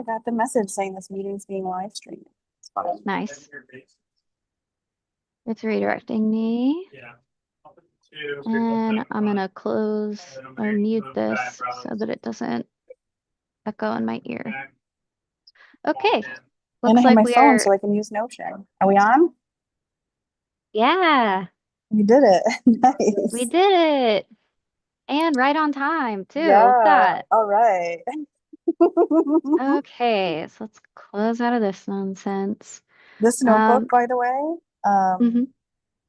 I got the message saying this meeting's being live streamed. It's fine. Nice. It's redirecting me. And I'm gonna close or mute this so that it doesn't echo in my ear. Okay. And I Looks have like my we phone are, so I can use Notion. Are we on? yeah, You did it. we Nice. did it. And right on time too. Look at Yeah. that. All right. Okay, so let's close out of this nonsense. This notebook, Um, by the way, mhm.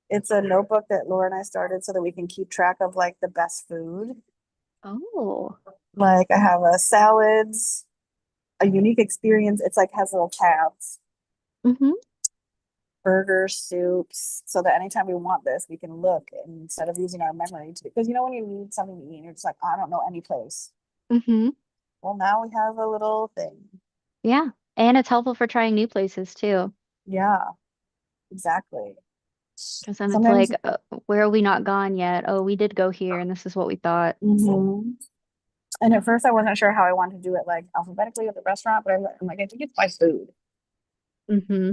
it's a notebook that Laura and I started so that we can keep track of like the best food. Oh. Like I have a salads, a unique experience. It's like has little tabs, Hmm. burgers, soups, so that anytime we want this, we can look and instead of using our memory to, because you know when you need something to eat, and you're just like, I don't know any place. Hmm. Well, now we have a little thing. Yeah. And it's helpful for trying new places too. Yeah, exactly. Because then it's Sometimes, like, where are we not gone yet? Oh, we did go here and this is what we thought. mhm. And at first I wasn't sure how I wanted to do it like alphabetically at the restaurant, but I'm like, I think it's by food. Hmm.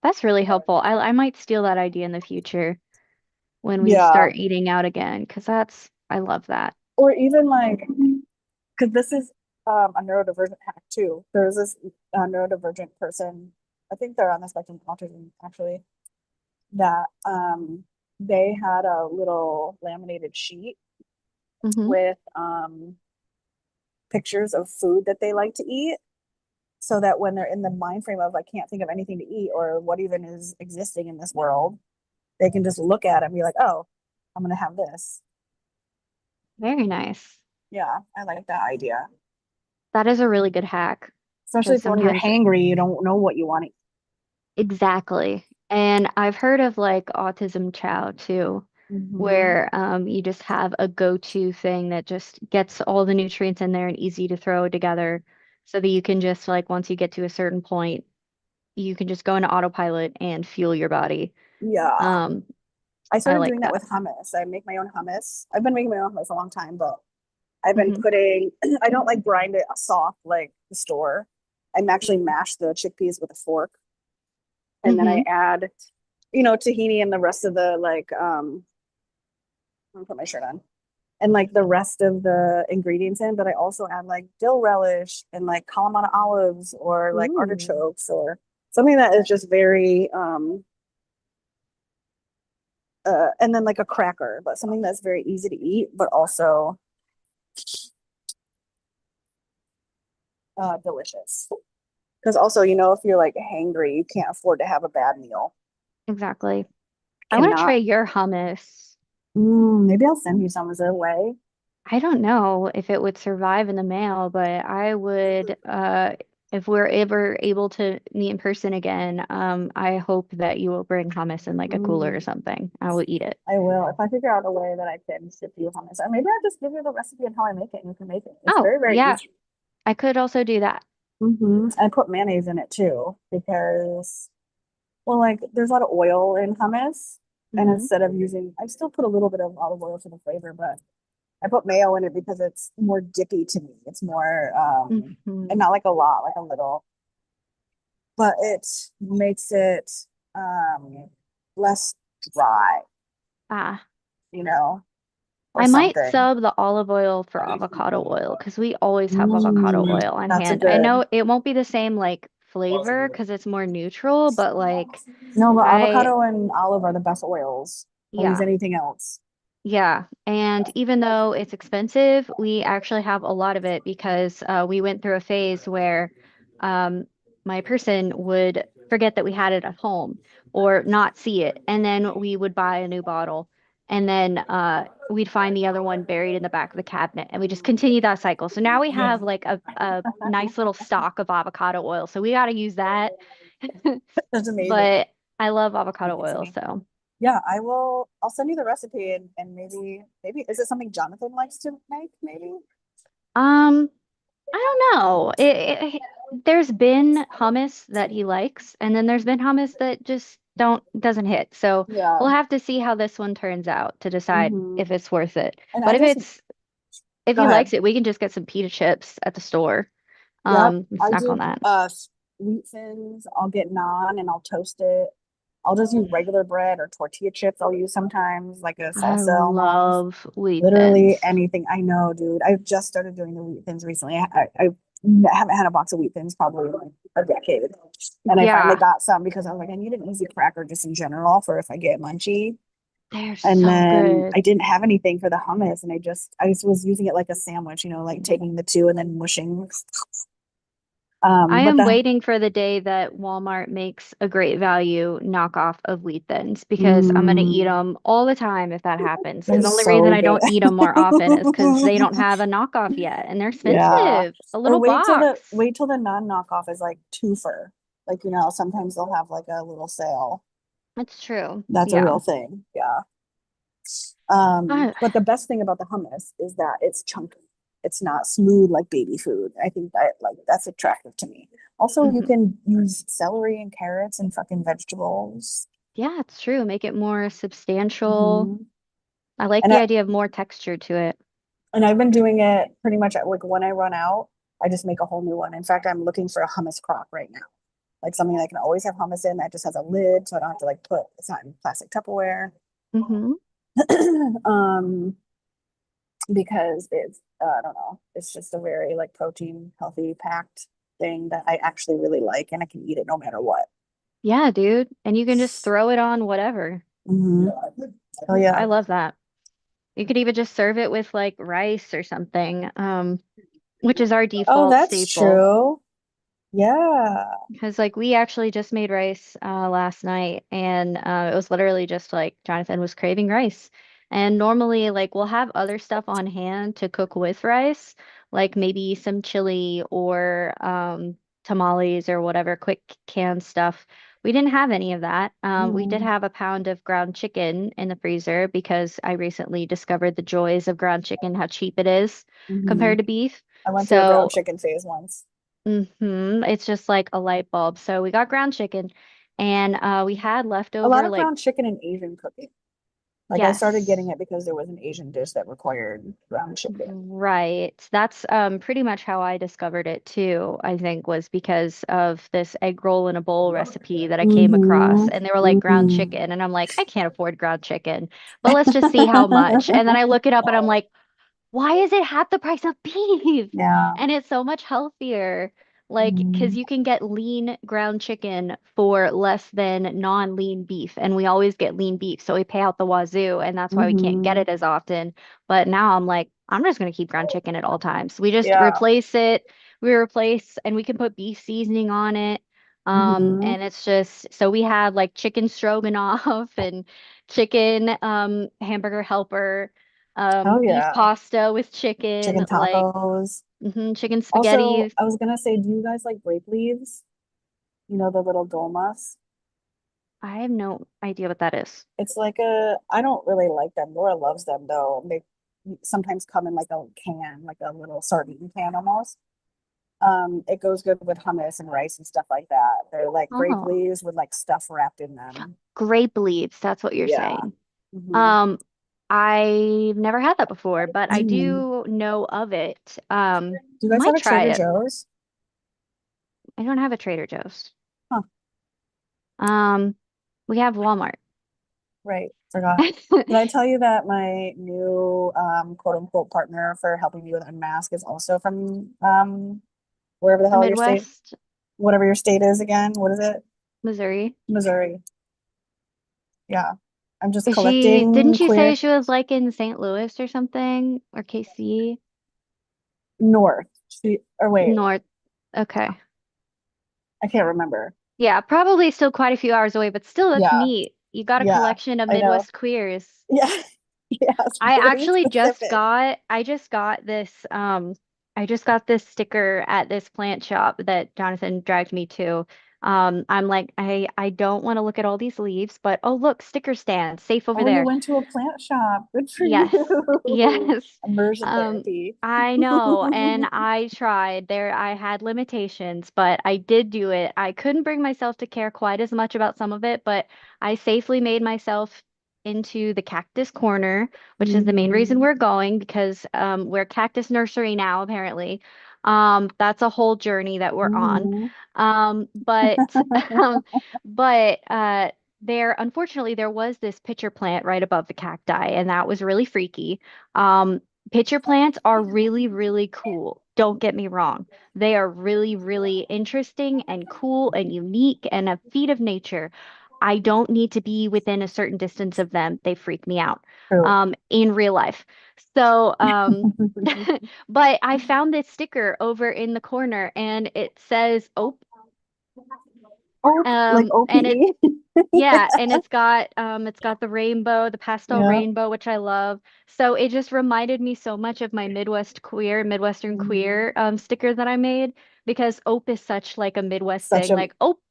That's really helpful. I might steal that idea in the future when we Yeah. start eating out again, because I love that. Or even like, because this is a neurodivergent hack too. There's this neurodivergent person, I think they're on the spectrum of autism actually, that they had a little laminated sheet Hmm. with pictures of food that they like to eat so that when they're in the mind frame of I can't think of anything to eat or what even is existing in this world, they can just look at it and be like, oh, I'm gonna have this. Very nice. Yeah, I like that idea. That is a really good hack Especially because for when you're sometimes hangry, you don't know what you want to eat. exactly. And I've heard of like autism chow too, Hmm. where you just have a go-to thing that just gets all the nutrients in there and easy to throw together so that you can just like once you get to a certain point, you can just go into autopilot and fuel your body. Yeah. Um, I I started like doing that that. with hummus. I make my own hummus. I've been making my own hummus a long time, but I've been Hmm. putting, I don't like grind it soft like the store. I'm actually mash the chickpeas with a fork and then I Hmm. add, you know, tahini and the rest of the like, I'm gonna put my shirt on and like the rest of the ingredients in, but I also add like dill relish and like Kalamata olives or like Ooh, artichokes or something that is just very, and then like a cracker, but something that's very easy to eat, but also delicious. Because also, you know, if you're like hangry, you can't afford to have a bad meal. exactly. I want to try Cannot. your hummus. Maybe I'll send you some as a way. I don't know if it would survive in the mail, but I would, if we're ever able to meet in person again, I hope that you will bring hummus in like a cooler or Mm, something. I will eat it. I will if I figure out a way that I can ship you hummus, or maybe I'll just give you the recipe and how I make it, and you can make it. It's Oh, very, very yeah, easy. I could also do that. I put mayonnaise in it too because, well, like there's a lot of oil in hummus, and Hmm. instead of using, I still put a little bit of olive oil for the flavor, but I put mayo in it because it's more dippy to me. It's more, and Hmm. not like a lot, like a little, but it makes it less dry, Ah, you know, or I might something. sub the olive oil for avocado oil because we always have avocado oil on That's a hand. I good. know it won't be the same like flavor because it's more neutral, but like No, but I, avocado and olive are the best oils. Don't use yeah. anything else. Yeah, and even though it's expensive, we actually have a lot of it because we went through a phase where um, my person would forget that we had it at home or not see it, and then we would buy a new bottle, and then we'd find the other one buried in the back of the cabinet, and we just continue that cycle. So now we have like a nice little stock of avocado oil, so we got to use that. That's amazing. But I love avocado oil, so. Yeah, I will. I'll send you the recipe and maybe is it something Jonathan likes to make? Maybe. Um, I don't know. There's been hummus that he likes, and then there's been hummus that just doesn't hit. So Yeah. we'll have to see how this one turns out to decide if hmm it's worth it. And But I just if go he ahead. likes it, we can just get some pita chips at the store. Yep, I Snack on do that. wheat thins. I'll get naan and I'll toast it. I'll just use regular bread or tortilla chips. I'll use sometimes like a I salsa almost. love wheat Literally thins. anything. I know, dude. I've just started doing the wheat thins recently. I haven't had a box of wheat thins probably in like a decade. And I finally Yeah, got some because I was like, I need an easy cracker just in general for if I get munchy. they're And so then good. I didn't have anything for the hummus, and I just was using it like a sandwich, like taking the two and then mushing. I But am the waiting for the day that Walmart makes a great value knockoff of wheat thins because I'm gonna eat mm, them all the time if that happens. they're Because the only reason so I good. don't eat them more often is because they don't have a knockoff yet, and they're Yeah. expensive. A Or little box. wait till the non-knockoff is like twofer. Like, sometimes they'll have like a little sale. That's true. That's a real Yeah. thing. Yeah. Uh, But the best thing about the hummus is that it's chunky. It's not smooth like baby food. I think that like that's attractive to me. Also, you mhm. can use celery and carrots and fucking vegetables. Yeah, it's true. Make it more substantial. Hmm. I like And the I idea of more texture to it. and I've been doing it pretty much like when I run out, I just make a whole new one. In fact, I'm looking for a hummus crock right now. Like something that can always have hummus in that just has a lid, so I don't have to like put it's not in plastic Tupperware. Hmm. um, because it's I don't know, it's just a very like protein healthy packed thing that I actually really like, and I can eat it no matter what. Yeah, dude. And you can just throw it on whatever. Hmm. Oh yeah. I love that. You could even just serve it with like rice or something, which is our Oh, default that's staple. true. Yeah. Because like we actually just made rice last night, and it was literally just like Jonathan was craving rice. And normally, like we'll have other stuff on hand to cook with rice, like maybe some chili or tamales or whatever, quick canned stuff. We didn't have any of that. We did Mm. have a pound of ground chicken in the freezer because I recently discovered the joys of ground chicken, how cheap it is Hmm. compared to beef. I went through a ground So chicken phase once. it's just like a light bulb. So we got ground chicken and we had A lot leftover of like ground chicken in Asian cooking. Like I started getting yes. it because there was an Asian dish that required ground chicken. Right. That's pretty much how I discovered it too, I think, was because of this egg roll in a bowl recipe that I came across. Hmm. And they were like ground Hmm. chicken. And I'm like, I can't afford ground chicken, but let's just see how much. And then I look it up and I'm like, why is it half the price of beef? Yeah. And it's so much healthier. Like, because Mm. you can get lean ground chicken for less than non-lean beef. And we always get lean beef. So we pay out the wazoo. And that's why we can't get Hmm. it as often. But now I'm like, I'm just going to keep ground chicken at all times. We just Yeah. replace it. We replace, and we can put beef seasoning on it. Hmm. And it's just, so we had like chicken stroganoff and chicken hamburger helper, Oh beef yeah. pasta with Chicken chicken, like tacos. chicken Also, spaghetti. I was gonna say, do you guys like grape leaves? The little dolmas? I have no idea what that is. It's like I don't really like them. Laura loves them though. They sometimes come in like a can, like a little sardine can almost. It goes good with hummus and rice and stuff like that. They're like grape Oh, leaves with like stuff wrapped in them. grape leaves. That's what you're Yeah. saying. Hmm. Um, I've never had that before, but I Mm. do know of it. Do you guys have Might a try Trader it. Joe's? I don't have a Trader Joe's. Huh, Um, we have Walmart. right. Forgot. Did I tell you that my new quote unquote partner for helping me with Unmask is also from wherever the The hell your state, Midwest, whatever your state is again. What is it? Missouri. Missouri. Yeah. I'm just Is she, collecting didn't you say queer she was like in St. Louis or something? Or KC? north. Or wait, North. Okay. I can't remember. Yeah, probably still quite a few hours away, but still, that's Yeah. neat. You got a Yeah. collection of I know. Midwest queers. Yeah. Yeah. It's very specific. I just got this sticker at this plant shop that Jonathan dragged me to. I'm like, I don't want to look at all these leaves, but oh look, sticker stand, safe over Oh, you there. went to a plant shop. Good for Yes. you. Yes. Immersion Um, therapy. I know, and I tried. I had limitations, but I did do it. I couldn't bring myself to care quite as much about some of it, but I safely made myself into the cactus corner, which is the main reason Hmm. we're going because we're a cactus nursery now, apparently. That's a whole journey that we're on. Mhm. But but there unfortunately there was this pitcher plant right above the cacti, and that was really freaky. Um, Pitcher plants are really, really cool. Don't get me wrong. They are really, really interesting and cool and unique and a feat of nature. I don't need to be within a certain distance of them. They freak me out True. in real life. So, but I found this sticker over in the corner and it says "Ope." Oh, like And it OPE. yeah, and it's got the rainbow, the pastel Yeah. rainbow, which I love. So it just reminded me so much of my Midwestern Mhm. queer sticker that I made because Ope is such like a Midwest Such thing, a like Ope.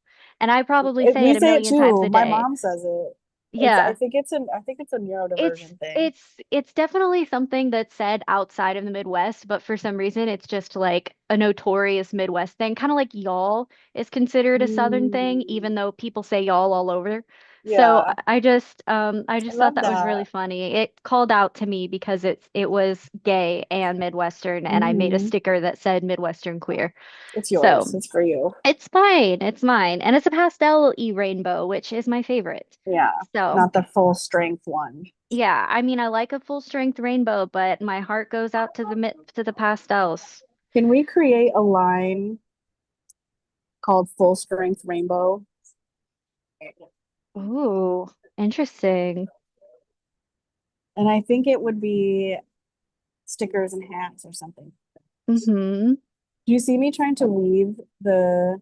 And I probably say we it a say it million times too. a My day. mom says it. I Yeah. think it's a neurodivergent thing. It's definitely something that's said outside of the Midwest, but for some reason it's just like a notorious Midwest thing, kind of like y'all is considered a Southern thing, Mm, even though people say y'all all over. So yeah, I I just thought love that was really that. funny. It called out to me because it was gay and Midwestern, and I made a Hmm. sticker that said Midwestern queer. It's yours. So It's for you. it's mine. It's mine. And it's a pastel-y rainbow, which is my favorite. Yeah, So not the full strength one. yeah, I mean, I like a full strength rainbow, but my heart goes out to to the pastels. Can we create a line called Full Strength Rainbow? Ooh, interesting. And I think it would be stickers and hats or something. Mm-hmm. Do you see me trying to weave the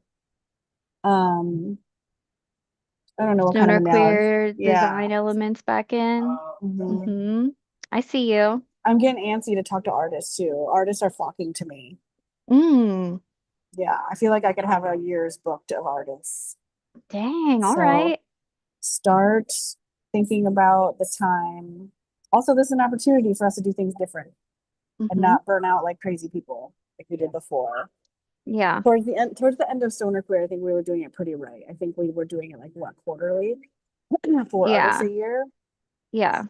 um I don't know what kind of Stoner analogy. queer Yeah. design elements back in. Hmm. Mm-hmm. I see you. I'm getting antsy to talk to artists too. Artists are flocking to me. Mm, Yeah, I feel like I could have a year's booked of artists. dang, all So right. start thinking about the time. Also, this is an opportunity for us to do things different and Mm-hmm. not burn out like crazy people like we did before. Yeah, Towards the end of Stoner Queer, I think we were doing it pretty right. I think we were doing it like what, quarterly, 4 artists a yeah, year. yeah.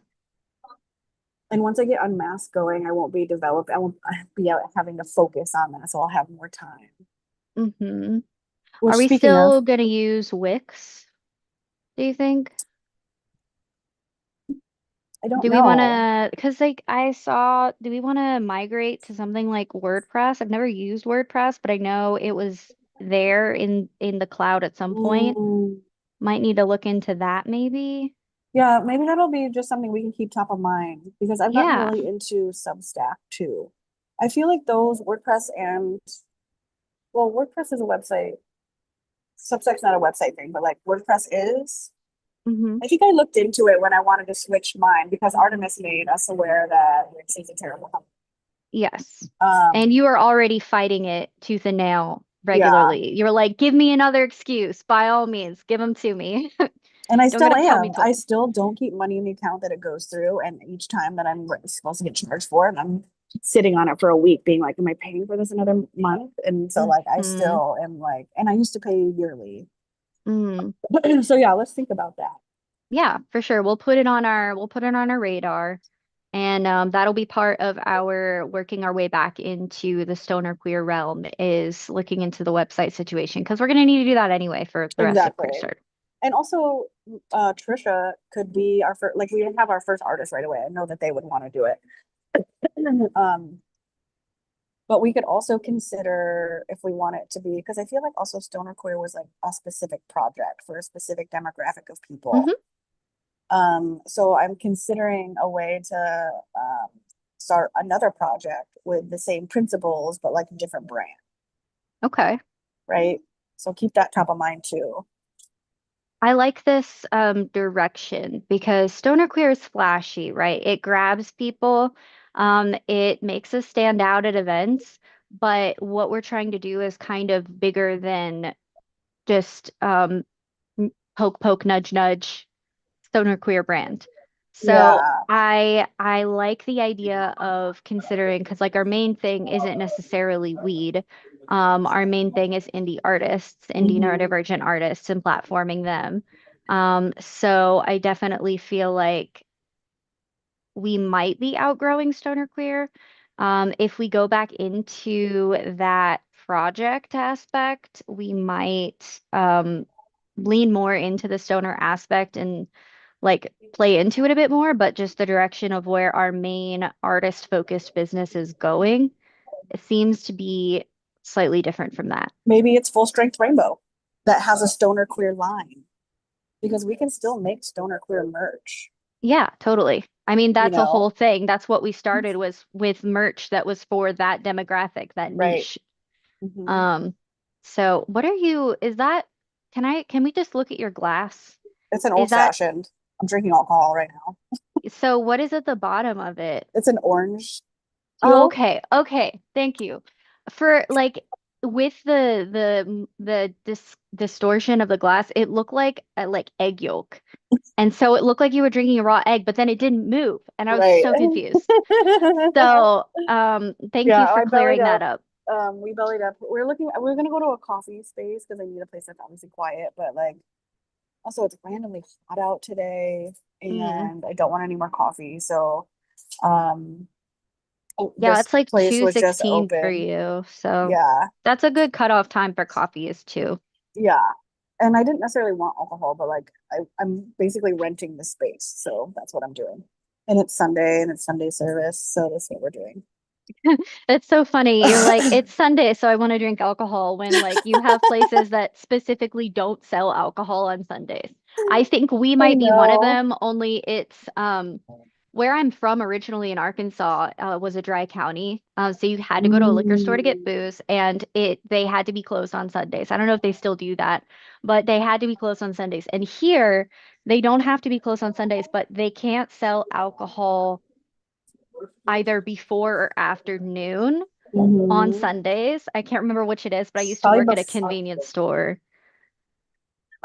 And once I get Unmasked going, I won't be developed. I won't be out having to focus on that, so I'll have more time. Mm-hmm. Which, Are we speaking of, still gonna use Wix, do you think? I don't Do we want know. to, because like I saw, do we want to migrate to something like WordPress? I've never used WordPress, but I know it was there in the cloud at some point. Mm, Might need to look into that maybe. yeah, maybe that'll be just something we can keep top of mind because I've gotten Yeah. really into Substack too. I feel like those WordPress and well, WordPress is a website. Substack's not a website thing, but like WordPress is. Hmm. I think I looked into it when I wanted to switch mine because Artemis made us aware that Wix is a terrible company. Yes. And Um, you are already fighting it tooth and nail yeah, regularly. You're like, give me another excuse. By all means, give them to me. and I Don't still gotta tell me am. I twice. still don't keep money in the account that it goes through, and each time that I'm supposed to get charged for it, I'm sitting on it for a week, being like, "Am I paying for this another month?" And so, like, I Hmm. still am like, and I used to pay yearly. Mm. So yeah, let's think about that. Yeah, for sure. We'll put it on our radar. And that'll be part of our working our way back into the stoner queer realm is looking into the website situation because we're going to need to do that anyway for the rest of Exactly. Queer Start. And also, Trisha could be our first, like, we didn't have our first artist right away. I know that they would want to do it. Um, but we could also consider if we want it to be, because I feel like also Stoner Queer was like a specific project for a specific demographic of people. Hmm. So I'm considering a way to start another project with the same principles, but like a different brand, Okay. right? So keep that top of mind too. I like this direction because stoner queer is flashy, right? It grabs people. It makes us stand out at events. But what we're trying to do is kind of bigger than just poke, poke, nudge, nudge stoner queer brand. So Yeah. I like the idea of considering because like our main thing isn't necessarily weed. Our main thing is indie artists, indie Hmm. neurodivergent artists and platforming them. So I definitely feel like we might be outgrowing stoner queer. If we go back into that project aspect, we might lean more into the stoner aspect and like play into it a bit more, but just the direction of where our main artist focused business is going, it seems to be slightly different from that. Maybe it's full strength rainbow that has a stoner queer line because we can still make stoner queer merch, Yeah, totally. I mean, you that's a whole know? thing. That's what we started was with merch that was for that demographic, that Right. niche. Hmm. Um, so what are you, is that, can we just look at your glass? It's an Is old that, fashioned. I'm drinking alcohol right now. so what is at the bottom of it? It's an orange Oh, teal. okay. Okay. Thank you. For like with the distortion of the glass, it looked like like egg yolk. And so it looked like you were drinking a raw egg, but then it didn't move. And I was Right. so confused. So, thank you Yeah, for I bellied clearing that up. up. We bellied up. We're gonna go to a coffee space because I need a place that's obviously quiet, but like also it's randomly hot out today Mm. and I don't want any more coffee. So um Yeah, this it's like place was just 2:16 for open. you. So Yeah. that's a good cutoff time for coffee is two. Yeah. And I didn't necessarily want alcohol, but like I'm basically renting the space. So that's what I'm doing. And it's Sunday and it's Sunday service. So that's what we're doing. It's so funny. You're like, it's Sunday, so I want to drink alcohol when like you have places that specifically don't sell alcohol on Sundays. I think we I might be one of know. them, only it's where I'm from originally in Arkansas was a dry county. So you had to go to a liquor store to get Mm. booze and they had to be closed on Sundays. I don't know if they still do that, but they had to be closed on Sundays. And here they don't have to be closed on Sundays, but they can't sell alcohol either before or after noon on Hmm. Sundays. I can't remember which it is, but I used to Probably work at a before. convenience store.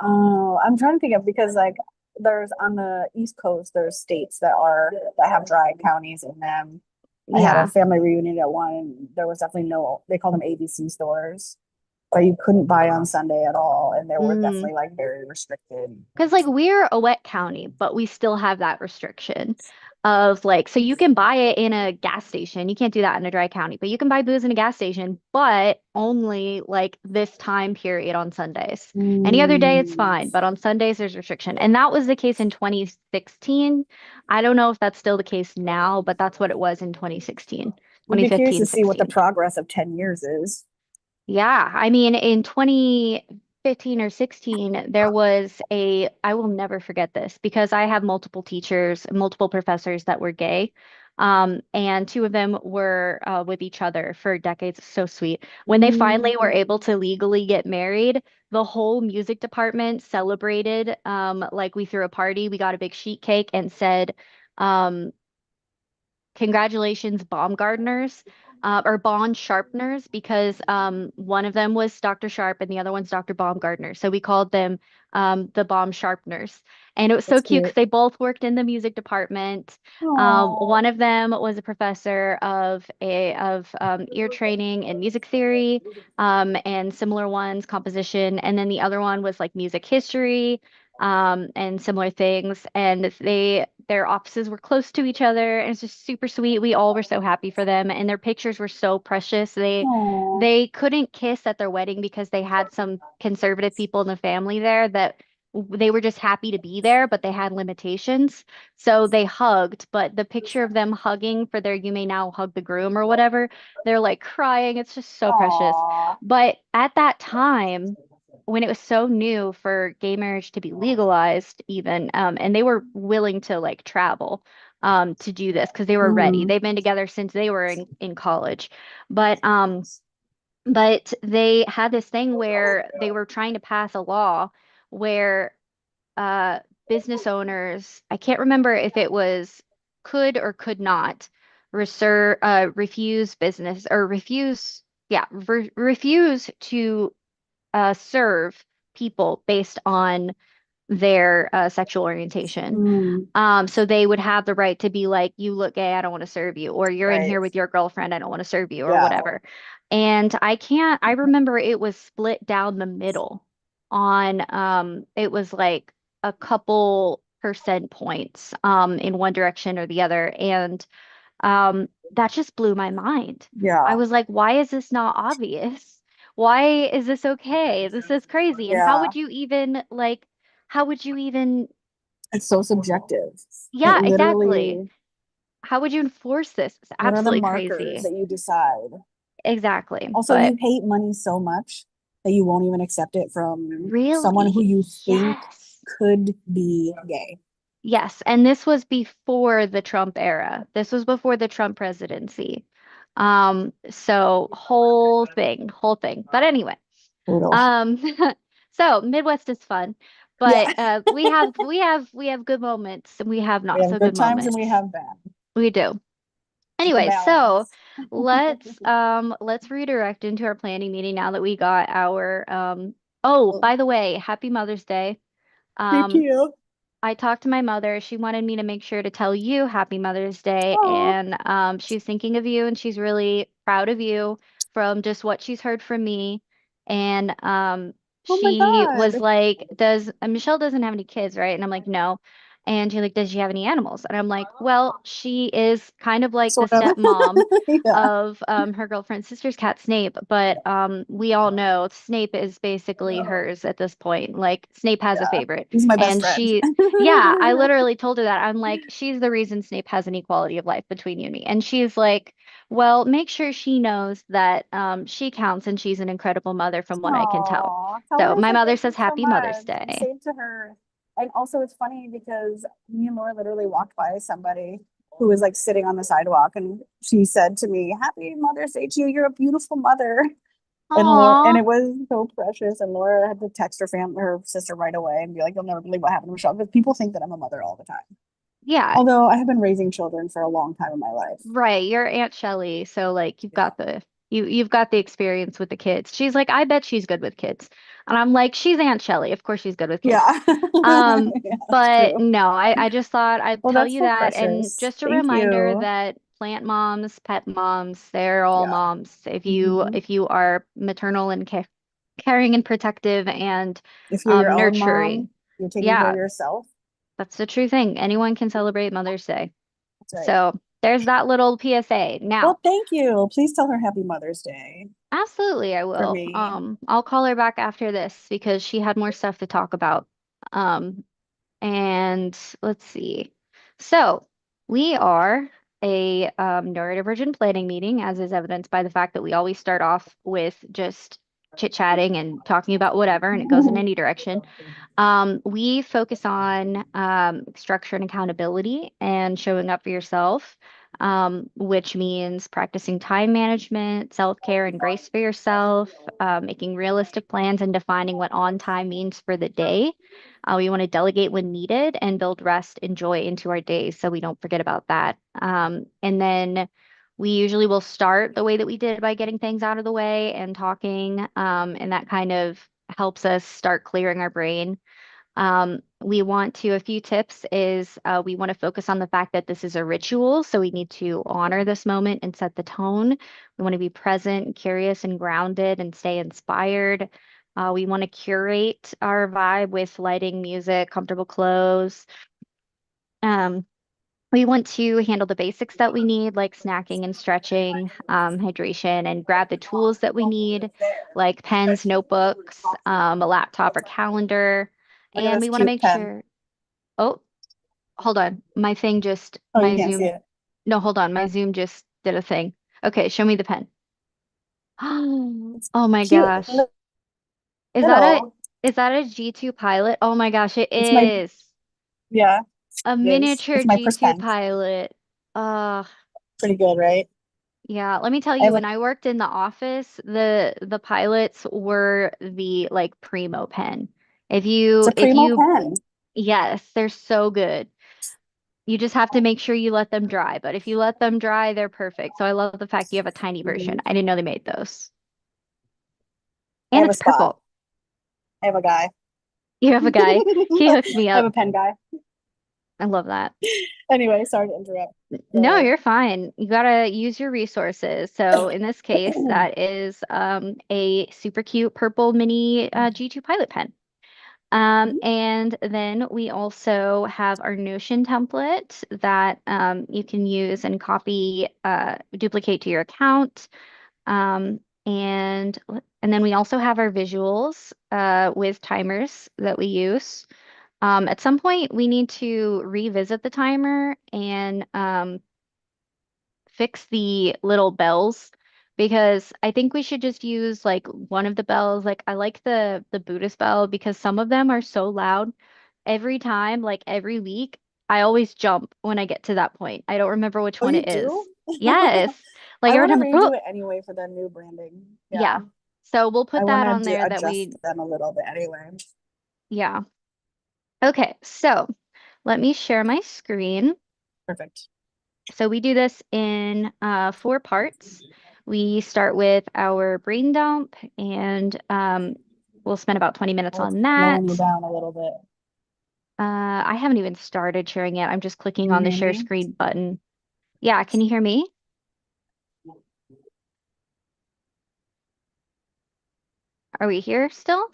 Oh, I'm trying to think of because like there's on the East Coast, there's states that have dry counties in them. I had a Yeah. family reunion at one, and there was definitely no, they called them ABC stores, but you couldn't buy on Sunday at all, and they were Mm. definitely like very restricted. Because like we're a wet county, but we still have that restriction of like, so you can buy it in a gas station. You can't do that in a dry county, but you can buy booze in a gas station, but only like this time period on Sundays. Any other day, it's Mm. fine, but on Sundays, there's restriction. And that was the case in 2016. I don't know if that's still the case now, but that's what it was in 2016, Would be curious 2015, to see what the 16. progress of 10 years is. Yeah, I mean, in 2015 or 16, there was I will never forget this because I have multiple teachers, multiple professors that were gay. And two of them were with each other for decades. So sweet. When they finally were Mm. able to legally get married, the whole music department celebrated, like we threw a party, we got a big sheet cake and said, um, congratulations, bomb gardeners, or bond sharpeners, because one of them was Dr. Sharp and the other one's Dr. Baumgartner. So we called them the bomb sharpeners. And it was so That's cute because cute. they both worked in the music department. Oh. One of them was a professor of ear training and music theory, and similar ones, composition, and then the other one was like music history, and similar things. And their offices were close to each other, and it's just super sweet. We all were so happy for them, and their pictures were so precious. Oh. They couldn't kiss at their wedding because they had some conservative people in the family there that they were just happy to be there, but they had limitations. So they hugged, but the picture of them hugging for their "You may now hug the groom" or whatever, they're like crying. It's just so precious. Aw. But at that time, when it was so new for gay marriage to be legalized, even, and they were willing to like travel to do this because they were ready. Mhm. They've been together since they were in college. But but they had this thing where they were trying to pass a law where uh business owners, I can't remember if it was could or could not refuse business or refuse, yeah, refuse to serve people based on their sexual orientation. Mm. So they would have the right to be like, you look gay, I don't want to serve you, or you're in Right. here with your girlfriend, I don't want to serve you, or Yeah. whatever. And I remember it was split down the middle on, it was like a couple percent points in one direction or the other. And That just blew my mind. I Yeah. was like, why is this not obvious? Why is this okay? This is crazy. And how Yeah. would you even like, how would you even, It's so subjective. It yeah, exactly. literally, How would you enforce this? It's what are the absolutely markers crazy. that you decide? Exactly. Also, But you hate money so much that you won't even accept it from someone who really, you think yes. could be gay. Yes, and this was before the Trump era. This was before the Trump presidency. So whole thing. But anyway, Brutal. um, so Midwest is fun, Yeah. but we have good moments and we have We not have so good good times and we moments. have bad. We do. It's a Anyway, so balance. let's redirect into our planning meeting now that we got our oh, Well, by the way, happy Mother's Day. thank Um, you. I talked to my mother. She wanted me to make sure to tell you Happy Mother's Day. Oh, And she's thinking of you and she's really proud of you from just what she's heard from me. And oh my she was God. like, Does Michelle doesn't have any kids, right? And I'm like, No. And she's like, Does she have any animals? And I'm like, Well, she is kind of like the Sort of. stepmom Yeah. of her girlfriend's sister's cat Snape, but we all know Snape is basically hers at this point. Like Snape has a Yeah. favorite. He's my best And friend. yeah, I literally told her that. I'm like, she's the reason Snape has an equality of life between you and me. And she's like, well, make sure she knows that she counts and she's an incredible mother from what I can tell. Oh, tell So her I my said mother thank says you so Happy Mother's much. And Day. say to her. And also, it's funny because me and Laura literally walked by somebody who was like sitting on the sidewalk, and she said to me, "Happy Mother's Day to you. You're a beautiful mother." And Laura, and Aw. it was so precious. And Laura had to text her sister right away, and be like, "You'll never believe what happened to Michelle." Because people think that I'm a mother all the time. Yeah, Although I have been raising children for a long time in my life. right. You're Aunt Shelley, so like you've Yeah. got you've got the experience with the kids. She's like, I bet she's good with kids. And I'm like, she's Aunt Shelley. Of course she's good with kids. Yeah. Um, Yeah, that's but true. no, I just thought I'd Well, tell that's you so that. And precious. just a Thank reminder you. that plant moms, pet moms, they're all Yeah. moms. Mhm. If you are maternal and caring and protective and If you're your own nurturing, mom, you're taking care of yeah, yourself. that's the true thing. Anyone can celebrate Mother's Day. That's right. So there's that little PSA. Now, Well, thank you. Please tell her Happy Mother's Day absolutely, I for will. me. I'll call her back after this because she had more stuff to talk about. Um, and let's see. So we are a neurodivergent planning meeting, as is evidenced by the fact that we always start off with just chit-chatting and talking about whatever, and it goes in any direction. We focus on structure and accountability and showing up for yourself, which means practicing time management, self-care, and grace for yourself, making realistic plans and defining what on time means for the day. We want to delegate when needed and build rest and joy into our days so we don't forget about that. And then we usually will start the way that we did by getting things out of the way and talking, and that kind of helps us start clearing our brain. We want to, a few tips is we want to focus on the fact that this is a ritual. So we need to honor this moment and set the tone. We want to be present, curious, and grounded and stay inspired. We want to curate our vibe with lighting, music, comfortable clothes. Um, we want to handle the basics that we need, like snacking and stretching, hydration, and grab the tools that we need, like pens, notebooks, a laptop or calendar. Look at And this we want to cute make pen. sure, oh, hold on. Oh, you My can't see Zoom, it. no, hold on. My Zoom just did a thing. Okay, show me the pen. It's Oh my cute gosh. Is that little. is that a G2 Pilot? Oh my gosh, it It's my, is. yeah, A it is. miniature It's my first G2 pen. Pilot. Uh, Pretty good, right? yeah, let me tell I you, have a, when I worked in the office, the pilots were the like primo pen. it's a If Primo you pen. yes, they're so good. You just have to make sure you let them dry. But if you let them dry, they're perfect. So I love the fact you have a tiny version. Mhm. I didn't know they made those. I And have a it's spot. purple. I have a guy. You have a guy. He I hooked me have up. a pen guy. I love that. Anyway, sorry to interrupt. No, But you're fine. You gotta use your resources. So in this case, that is a super cute purple mini G2 Pilot pen. Mhm. And then we also have our Notion template that you can use and copy, duplicate to your account. And then we also have our visuals with timers that we use. At some point, we need to revisit the timer and fix the little bells because I think we should just use like one of the bells. Like I like the Buddhist bell because some of them are so loud. Every time, like every week, I always jump when I get to that point. I don't remember which Oh, one you it is. do? Yes. Like I every want to time, like, oh, redo it anyway for the new branding. yeah. Yeah. So we'll I put want that to on there that adjust we, them a little bit anyway. yeah. Okay. So let me share my screen. Perfect. So we do this in four parts. We start with our brain dump, and we'll spend about 20 minutes Well, it's on slowing you that. down a little bit. I haven't even started sharing it. I'm just clicking Can you on the hear share me? screen button. Yeah, can you hear me? Are we here still?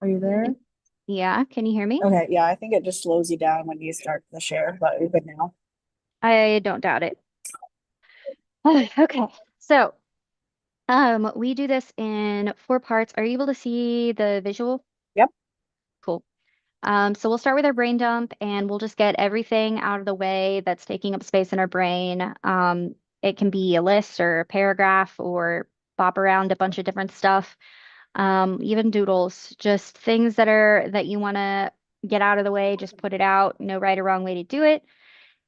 Are you there? Yeah, can you hear me? Okay, yeah, I think it just slows you down when you start the share, but you're good now. I don't doubt it. Okay, so we do this in four parts. Are you able to see the visual? Yep. Cool. So we'll start with our brain dump and we'll just get everything out of the way that's taking up space in our brain. It can be a list or a paragraph or bop around a bunch of different stuff. Even doodles, just things that you want to get out of the way, just put it out. No right or wrong way to do it.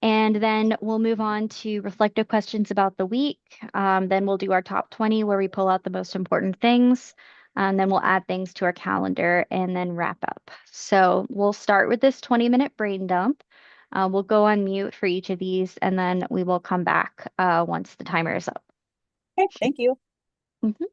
And then we'll move on to reflective questions about the week. Then we'll do our top 20 where we pull out the most important things. And then we'll add things to our calendar and then wrap up. So we'll start with this 20-minute brain dump. We'll go on mute for each of these and then we will come back once the timer is up. Okay, thank you. Mhm.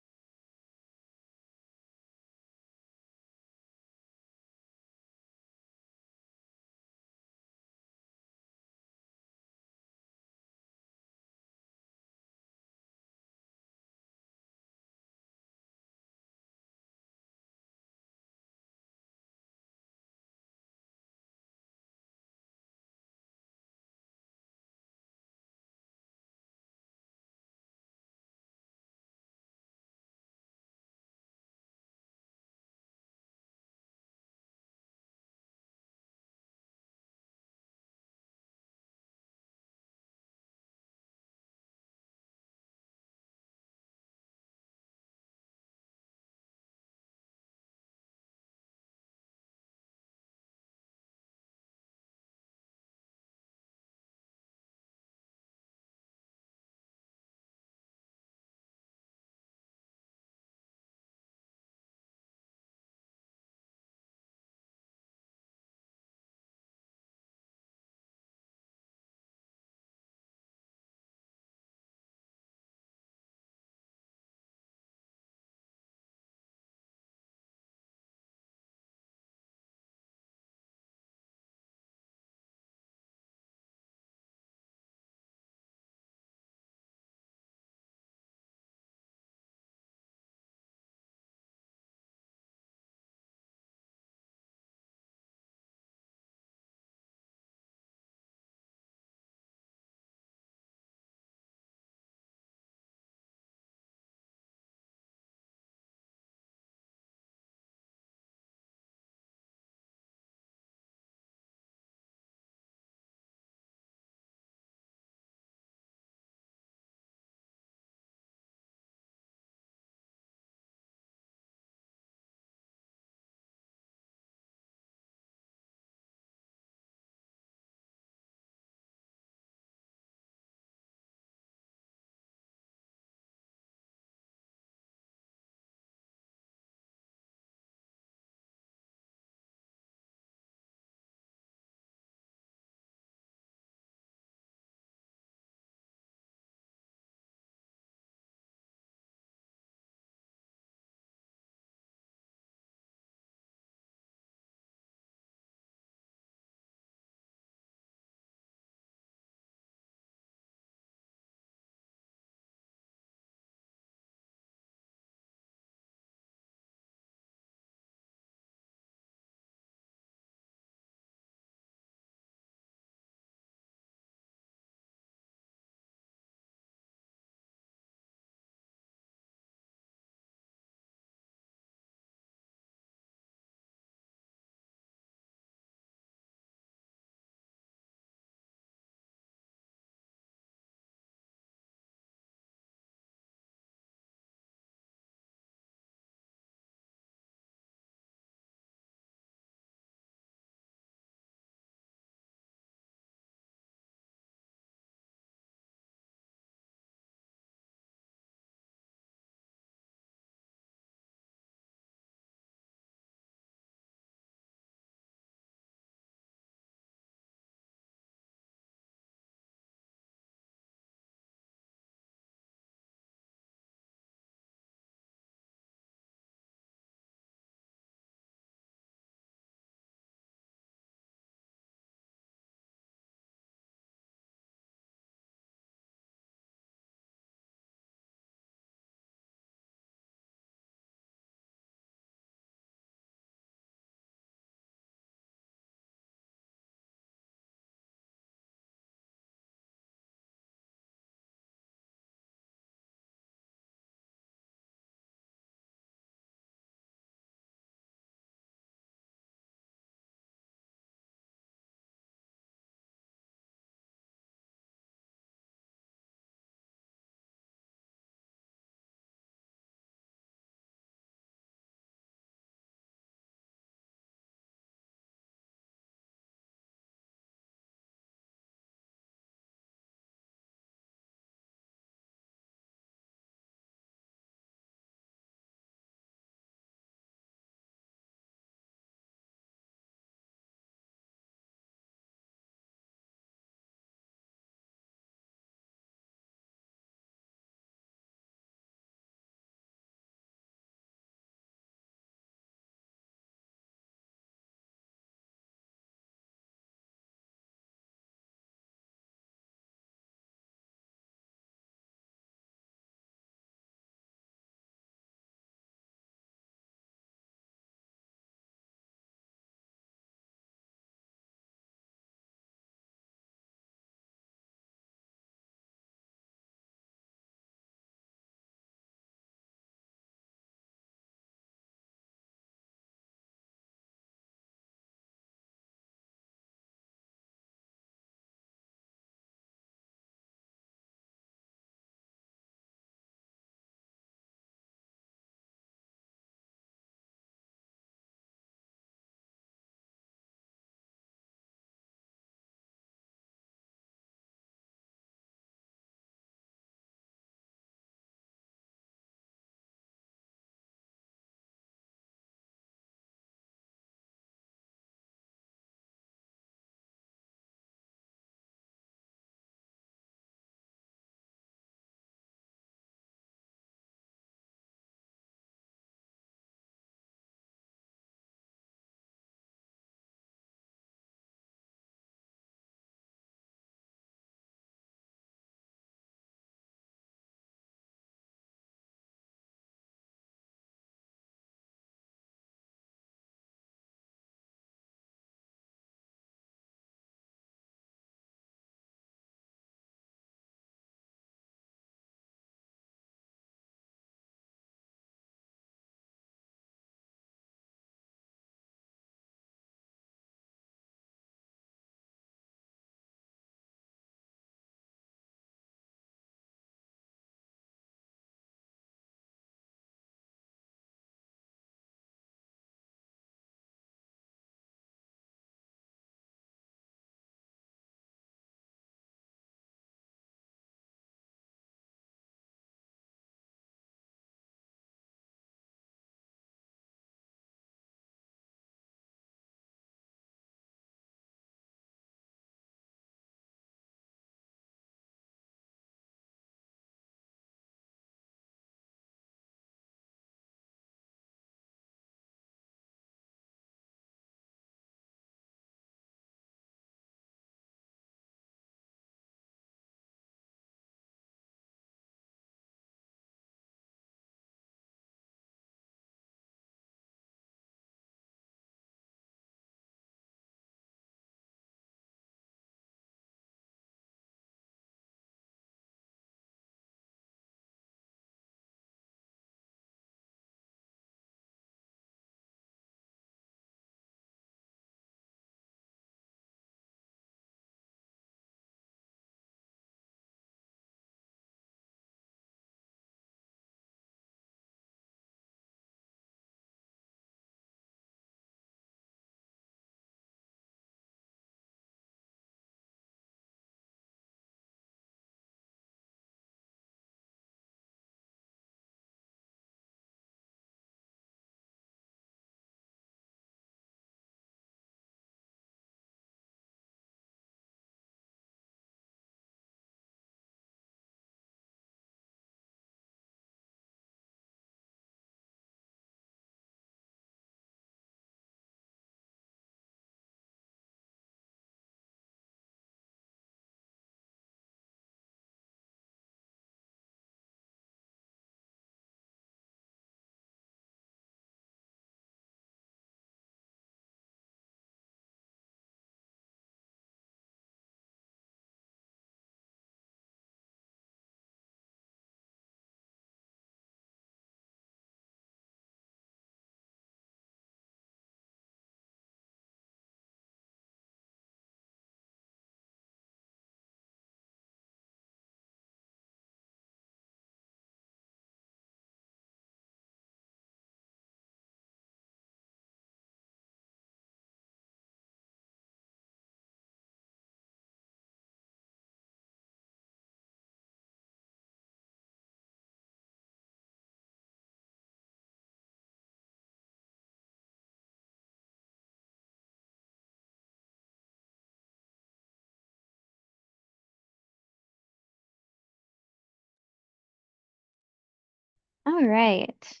All right.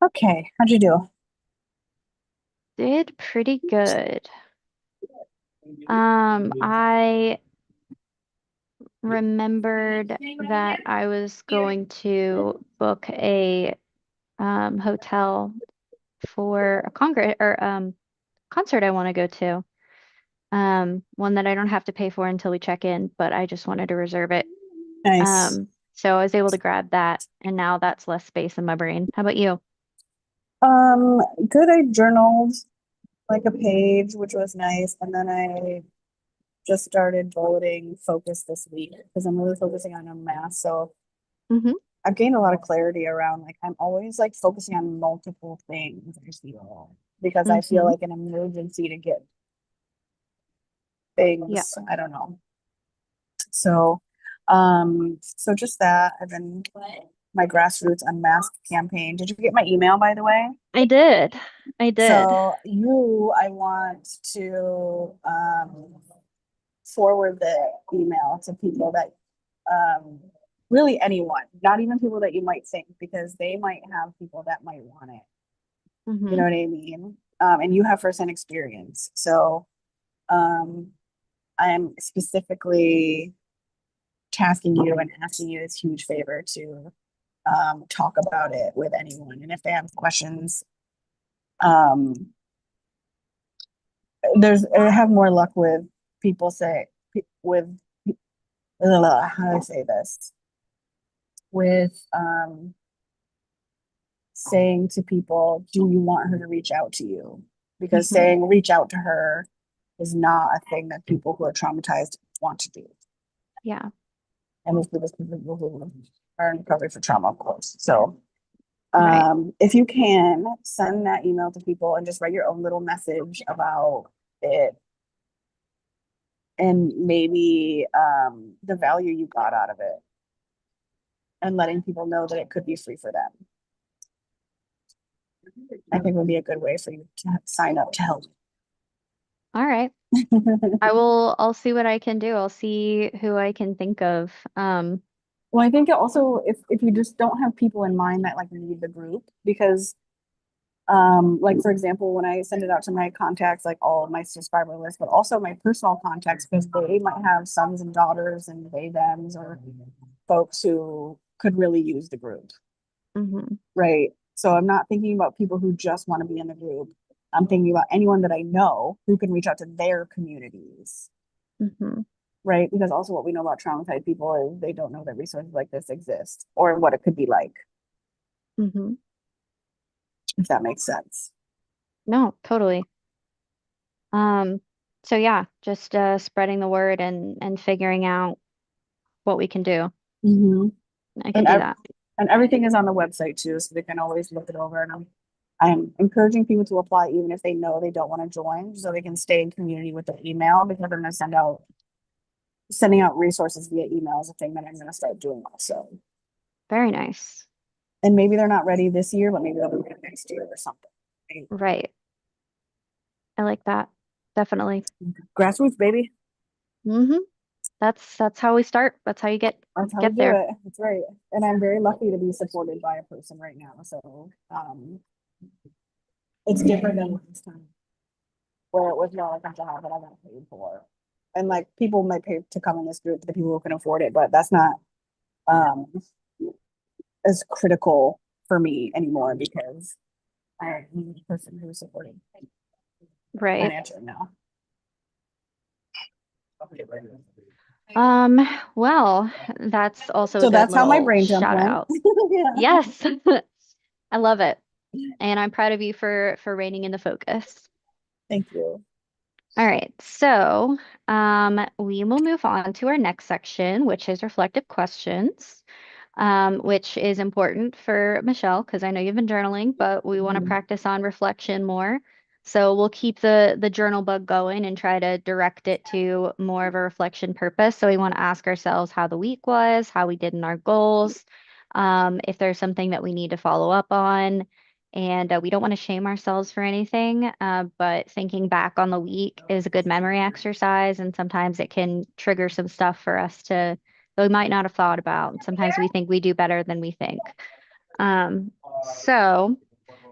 Okay, how'd you do? Did pretty good. I remembered that I was going to book a hotel for a concert I want to go to. One that I don't have to pay for until we check in, but I just wanted to reserve it. Nice. So I was able to grab that, and now that's less space in my brain. How about you? Um, Good. I journaled like a page, which was nice, and then I just started bulleting focus this week because I'm really focusing on a math. So Hmm. I've gained a lot of clarity around like I'm always like focusing on multiple things, I feel, because I feel Hmm. like an emergency to get Yeah, things. I don't know. So, so just that. I've been my grassroots unmask campaign. Did you get my email, by the way? I did. I did. So I want to forward the email to people that um, really anyone, not even people that you might think, because they might have people that might want it. You Hmm. know what I mean? And you have firsthand experience. So um, I am specifically tasking you and asking you this huge favor to talk about it with anyone. And if they have questions, um, I have more luck with people say, with, how do I say this? With saying to people, do you want her to reach out to you? Because Hmm. saying reach out to her is not a thing that people who are traumatized want to do. Yeah, And most people who are in recovery for trauma, of course. So right. if you can send that email to people and just write your own little message about it and maybe the value you got out of it and letting people know that it could be free for them. I think would be a good way for you to sign up to help. All right. I'll see what I can do. I'll see who I can think of. Well, I think it also if you just don't have people in mind that like need the group, because like for example, when I send it out to my contacts, like all of my subscriber list, but also my personal contacts, because they might have sons and daughters and they thems or folks who could really use the group, Hmm. right? So I'm not thinking about people who just want to be in the group. I'm thinking about anyone that I know who can reach out to their communities, Hmm. right? Because also what we know about traumatized people is they don't know that resources like this exist or what it could be like, Hmm. if that makes sense. No, totally. Um, so yeah, just spreading the word and figuring out what we can do. Mm-hmm. I could And do ev- that. and everything is on the website too, so they can always look it over. And I'm encouraging people to apply even if they know they don't want to join, so they can stay in community with their email because I'm going to sending out resources via email is a thing that I'm going to start doing also. Very nice. And maybe they're not ready this year, but maybe they'll be ready next year or something. Right? Right. I like that. Definitely. Grassroots, baby. Hmm. That's how we start. That's how you That's how we get do there. it. That's right. And I'm very lucky to be supported by a person right now. So it's different than last time where it was more like a job that I got paid for. And like people might pay to come in this group, the people who can afford it, but that's not um as critical for me anymore because I am the person who's supporting Right. financially now. Um, well, that's also a So good that's how my little brain dump shout went. out. Yeah. Yes. I love it. And I'm proud of you for reining in the focus. Thank you. All right. So, we will move on to our next section, which is reflective questions, which is important for Michelle because I know you've been journaling, but we want to Mhm. practice on reflection more. So we'll keep the journal bug going and try to direct it to more of a reflection purpose. So we want to ask ourselves how the week was, how we did in our goals, if there's something that we need to follow up on. And we don't want to shame ourselves for anything, but thinking back on the week is a good memory exercise, and sometimes it can trigger some stuff for us to we might not have thought about. Sometimes we think we do better than we think. So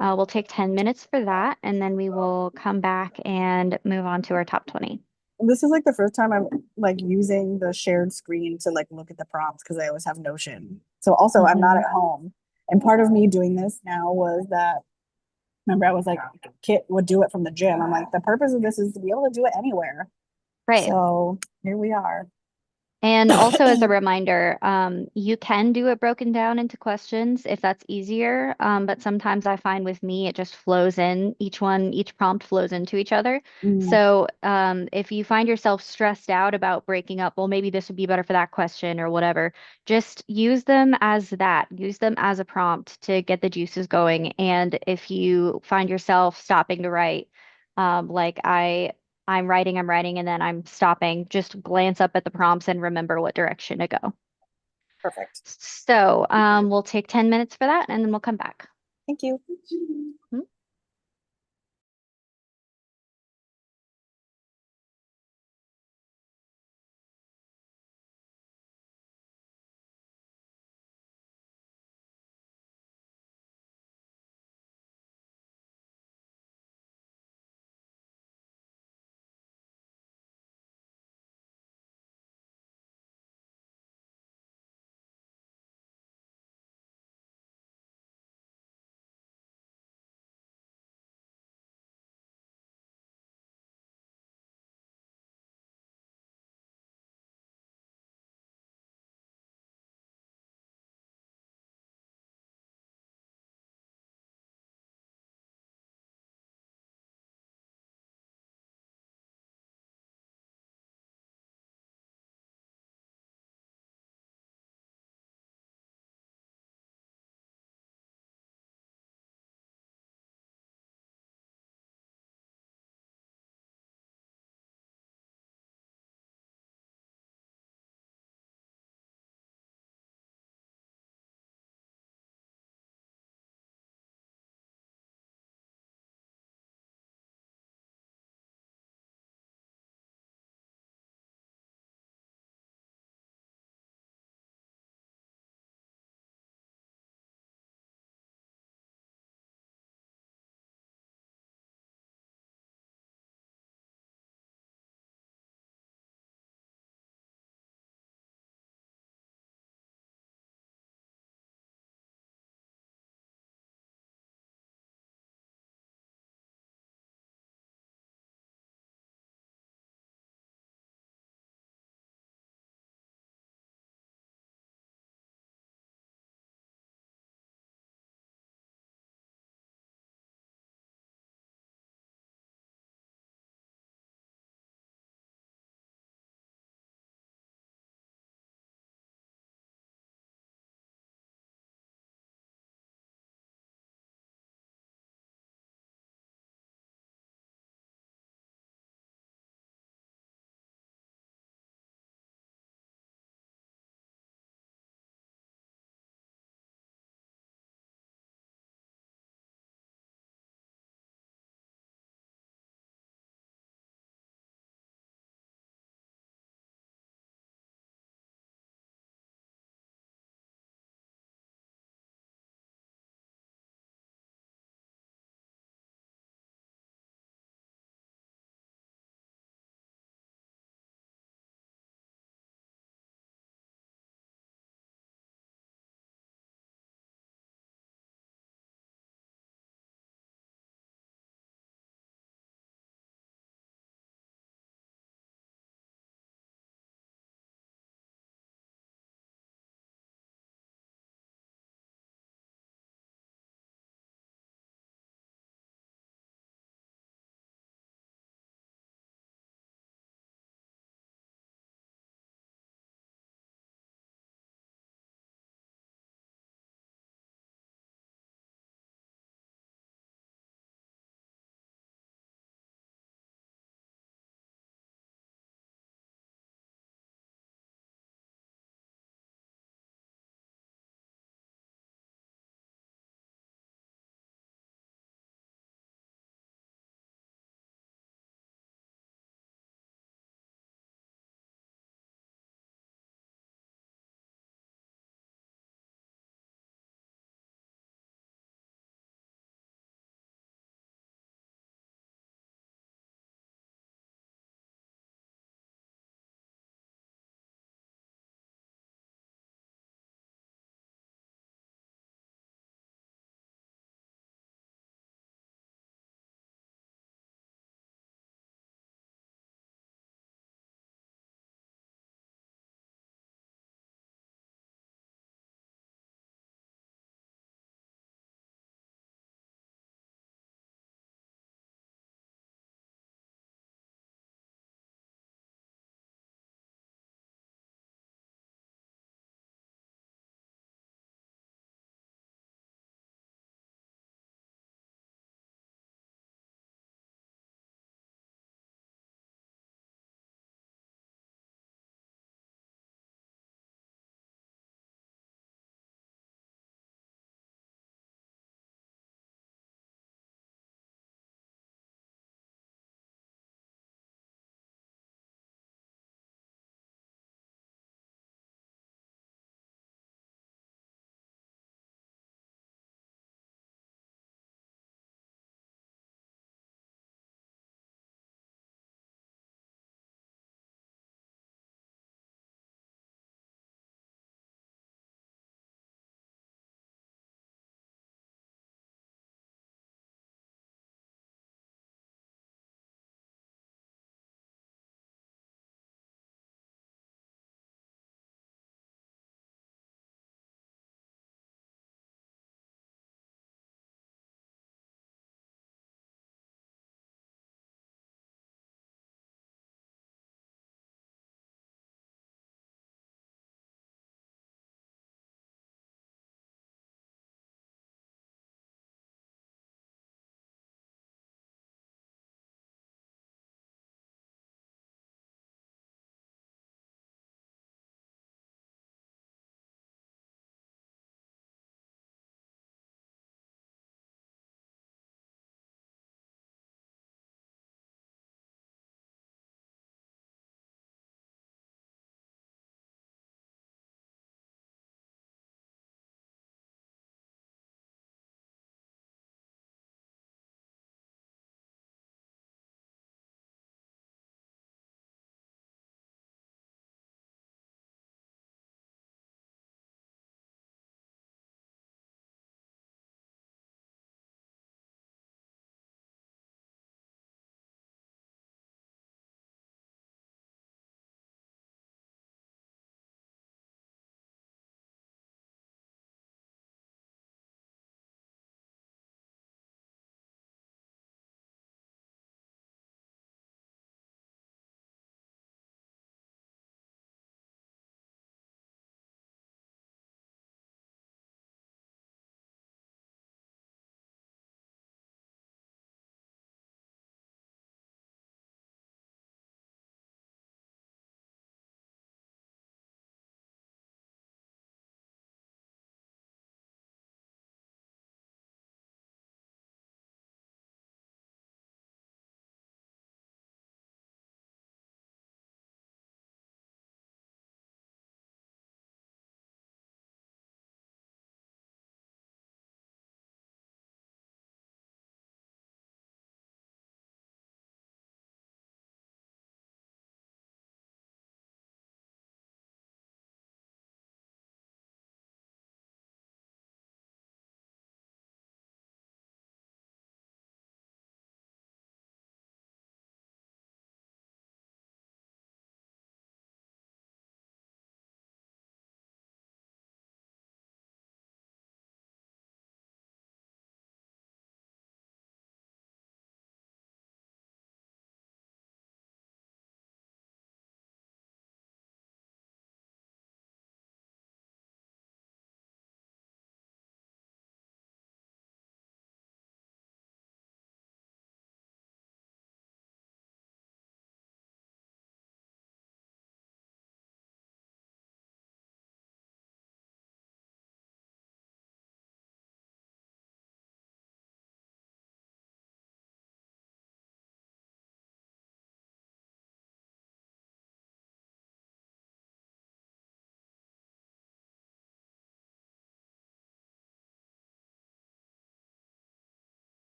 we'll take 10 minutes for that, and then we will come back and move on to our top 20. This is like the first time I'm like using the shared screen to like look at the prompts because I always have Notion. So also I'm not Hmm. at home. And part of me doing this now was that remember I was like Kit would do it from the gym. I'm like the purpose of this is to be able to do it anywhere. Right. So here we are. And also as a reminder, you can do it broken down into questions if that's easier. But sometimes I find with me, it just flows in. Each prompt flows into each other. Mm, So if you find yourself stressed out about breaking up, well, maybe this would be better for that question or whatever, just use them as that. Use them as a prompt to get the juices going. And if you find yourself stopping to write, like I'm writing, and then I'm stopping. Just glance up at the prompts and remember what direction to go. perfect. So, we'll take 10 minutes for that and then we'll come back. Thank you.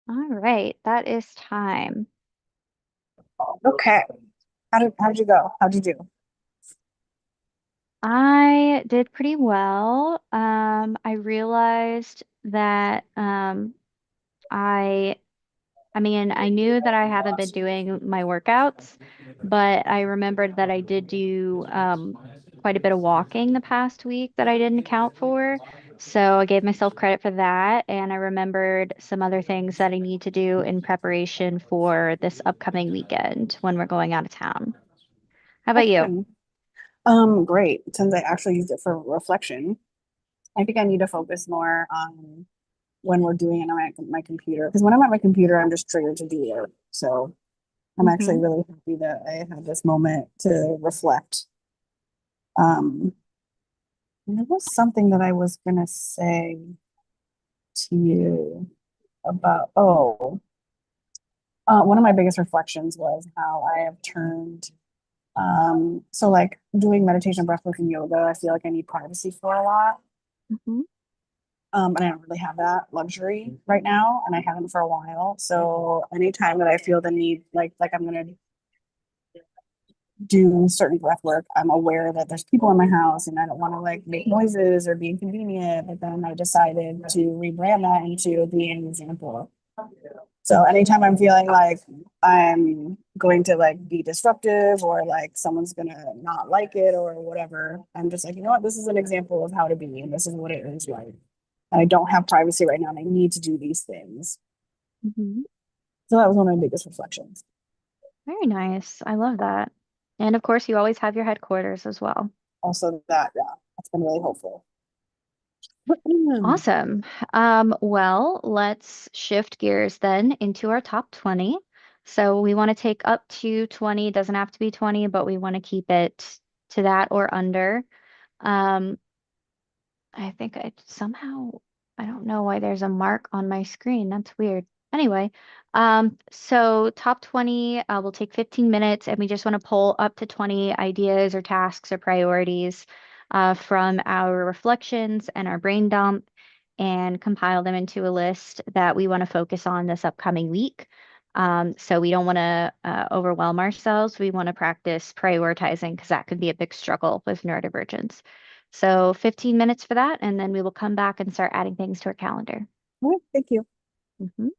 All right, that is time. Okay. How'd you go? How'd you do? I did pretty well. I realized that I I mean, I knew that I haven't been doing my workouts, but I remembered that I did do quite a bit of walking the past week that I didn't account for. So I gave myself credit for that, and I remembered some other things that I need to do in preparation for this upcoming weekend when we're going out of town. How about That's you? good. Great. Since I actually used it for reflection, I think I need to focus more on when we're doing it on my computer. Because when I'm at my computer, I'm just triggered to do it. So I'm actually Hmm. really happy that I had this moment to reflect. Um, and there was something that I was gonna say to you about, one of my biggest reflections was how I have turned, so like doing meditation, breathwork, and yoga, I feel like I need privacy for a lot. Hmm. And I don't really have that luxury right now, and I haven't for a while. So anytime that I feel the need, like I'm gonna do certain breath work, I'm aware that there's people in my house and I don't want to like make noises or be inconvenient. But then I decided to rebrand that into being an example. So anytime I'm feeling like I'm going to like be disruptive or like someone's gonna not like it or whatever, I'm just like, you know what, this is an example of how to be, and this is what it is like. And I don't have privacy right now, and I need to do these things. Hmm. So that was one of my biggest reflections. Very nice. I love that. And of course, you always have your headquarters as well. Also, that yeah, that's been really helpful. Awesome. Well, let's shift gears then into our top 20. So we want to take up to 20, doesn't have to be 20, but we want to keep it to that or under. Um, I think I somehow, I don't know why there's a mark on my screen. That's weird. Anyway, so top 20 will take 15 minutes, and we just want to pull up to 20 ideas or tasks or priorities from our reflections and our brain dump and compile them into a list that we want to focus on this upcoming week. So we don't want to overwhelm ourselves. We want to practice prioritizing because that could be a big struggle with neurodivergence. So 15 minutes for that, and then we will come back and start adding things to our calendar. All right, thank you. Mhm.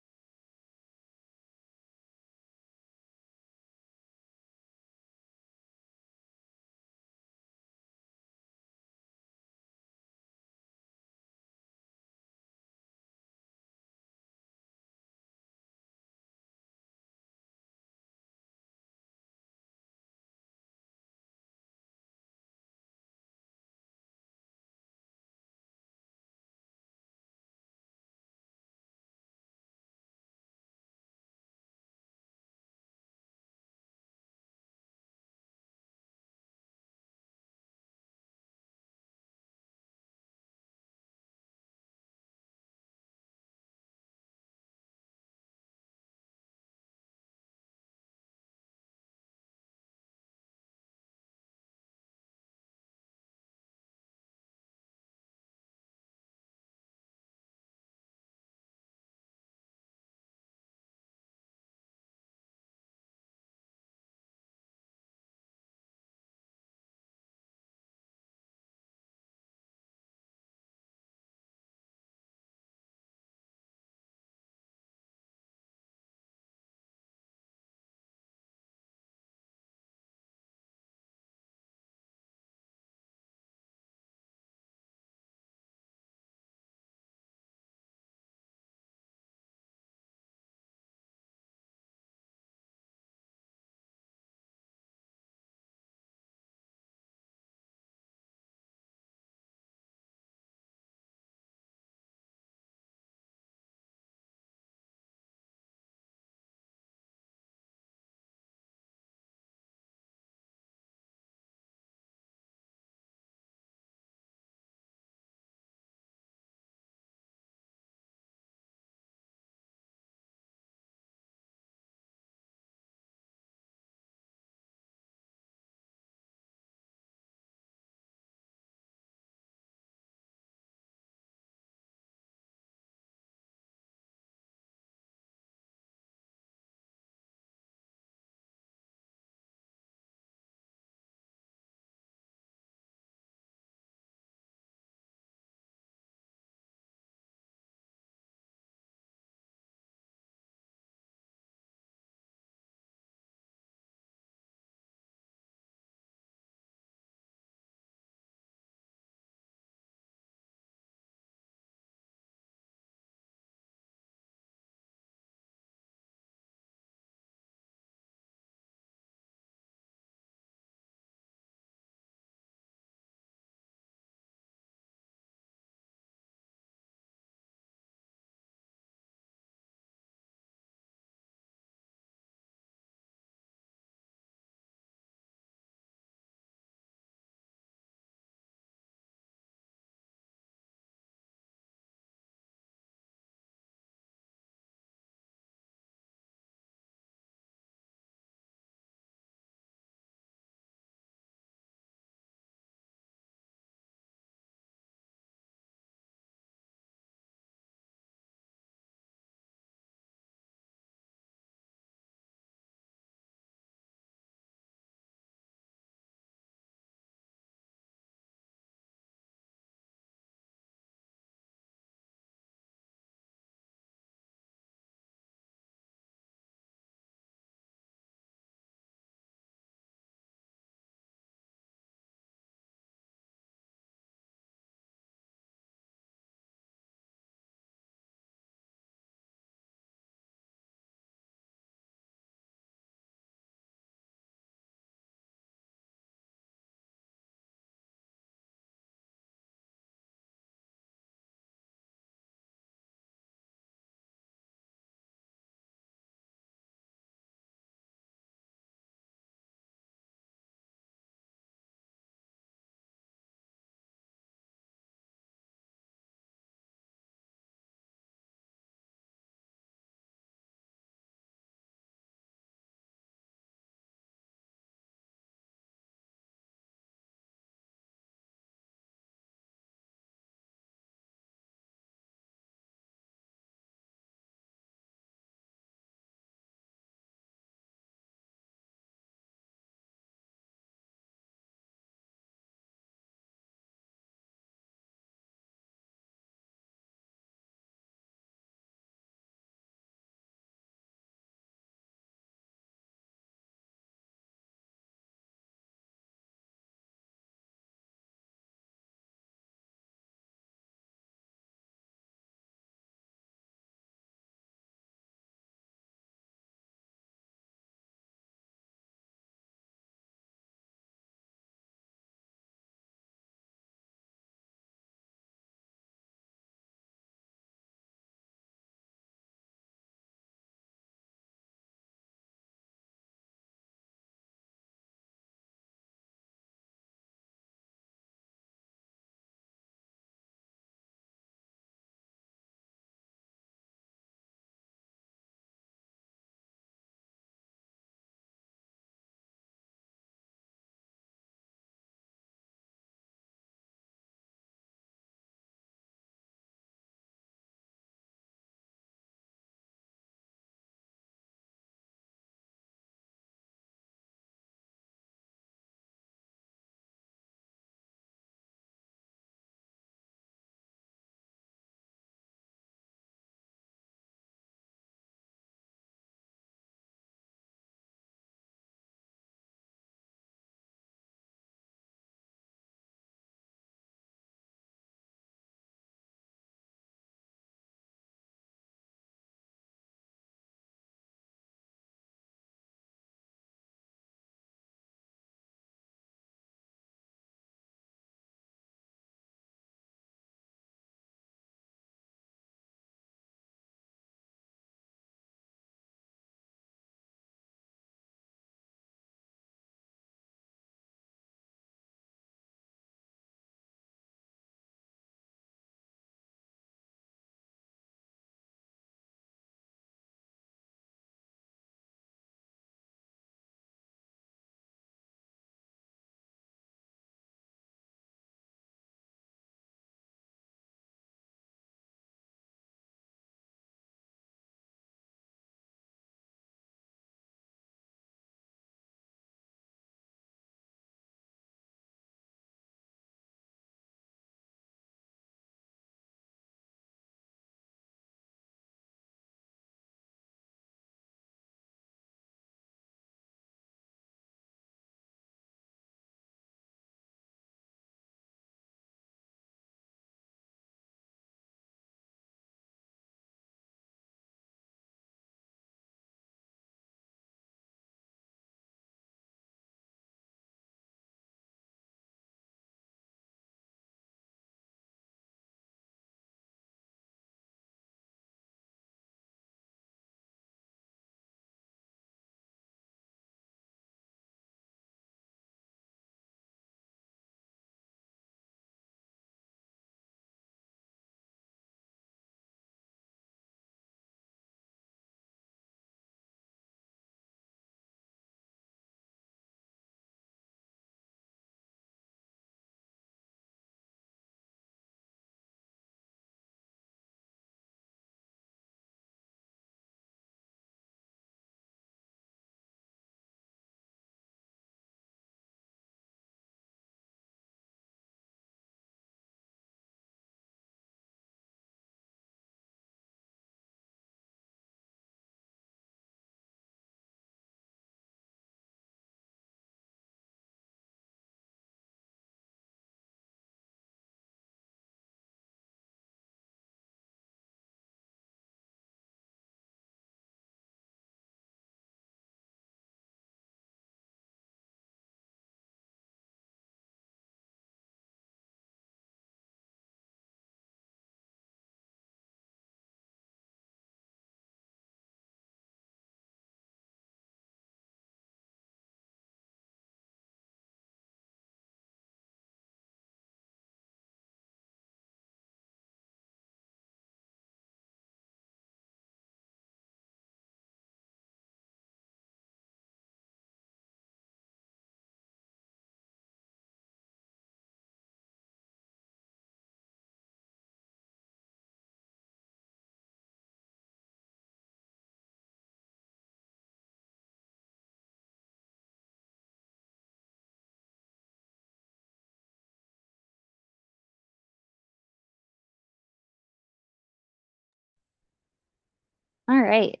All right.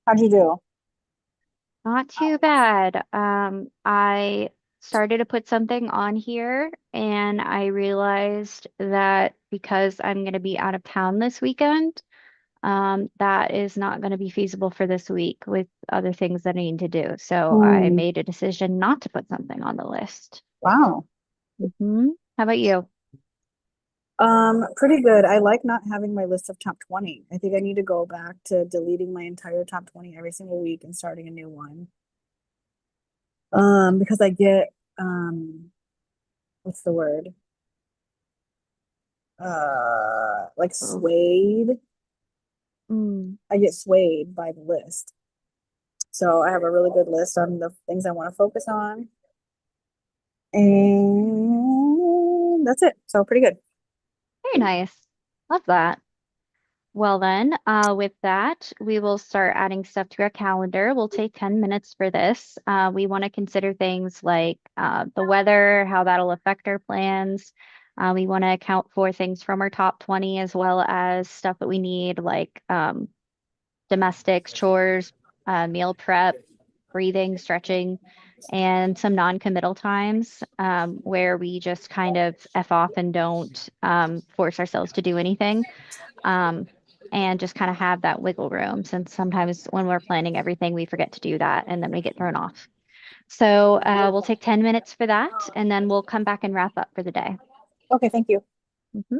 How'd you do? Not too bad. I started to put something on here and I realized that because I'm going to be out of town this weekend, that is not going to be feasible for this week with other things that I need to do. So I Hmm. made a decision not to put something on the list. Wow. How about you? Pretty good. I like not having my list of top 20. I think I need to go back to deleting my entire top 20 every single week and starting a new one. Because I get, what's the word? Like Oh, swayed. mm, I get swayed by the list. So I have a really good list on the things I want to focus on. And that's it. So pretty good. very nice. Love that. Well, then, with that, we will start adding stuff to our calendar. We'll take 10 minutes for this. We want to consider things like the weather, how that'll affect our plans. We want to account for things from our top 20 as well as stuff that we need, like domestics, chores, meal prep, breathing, stretching, and some non-committal times where we just kind of F off and don't force ourselves to do anything um, and just kind of have that wiggle room since sometimes when we're planning everything, we forget to do that and then we get thrown off. So we'll take 10 minutes for that and then we'll come back and wrap up for the day. Okay, thank you. Mhm.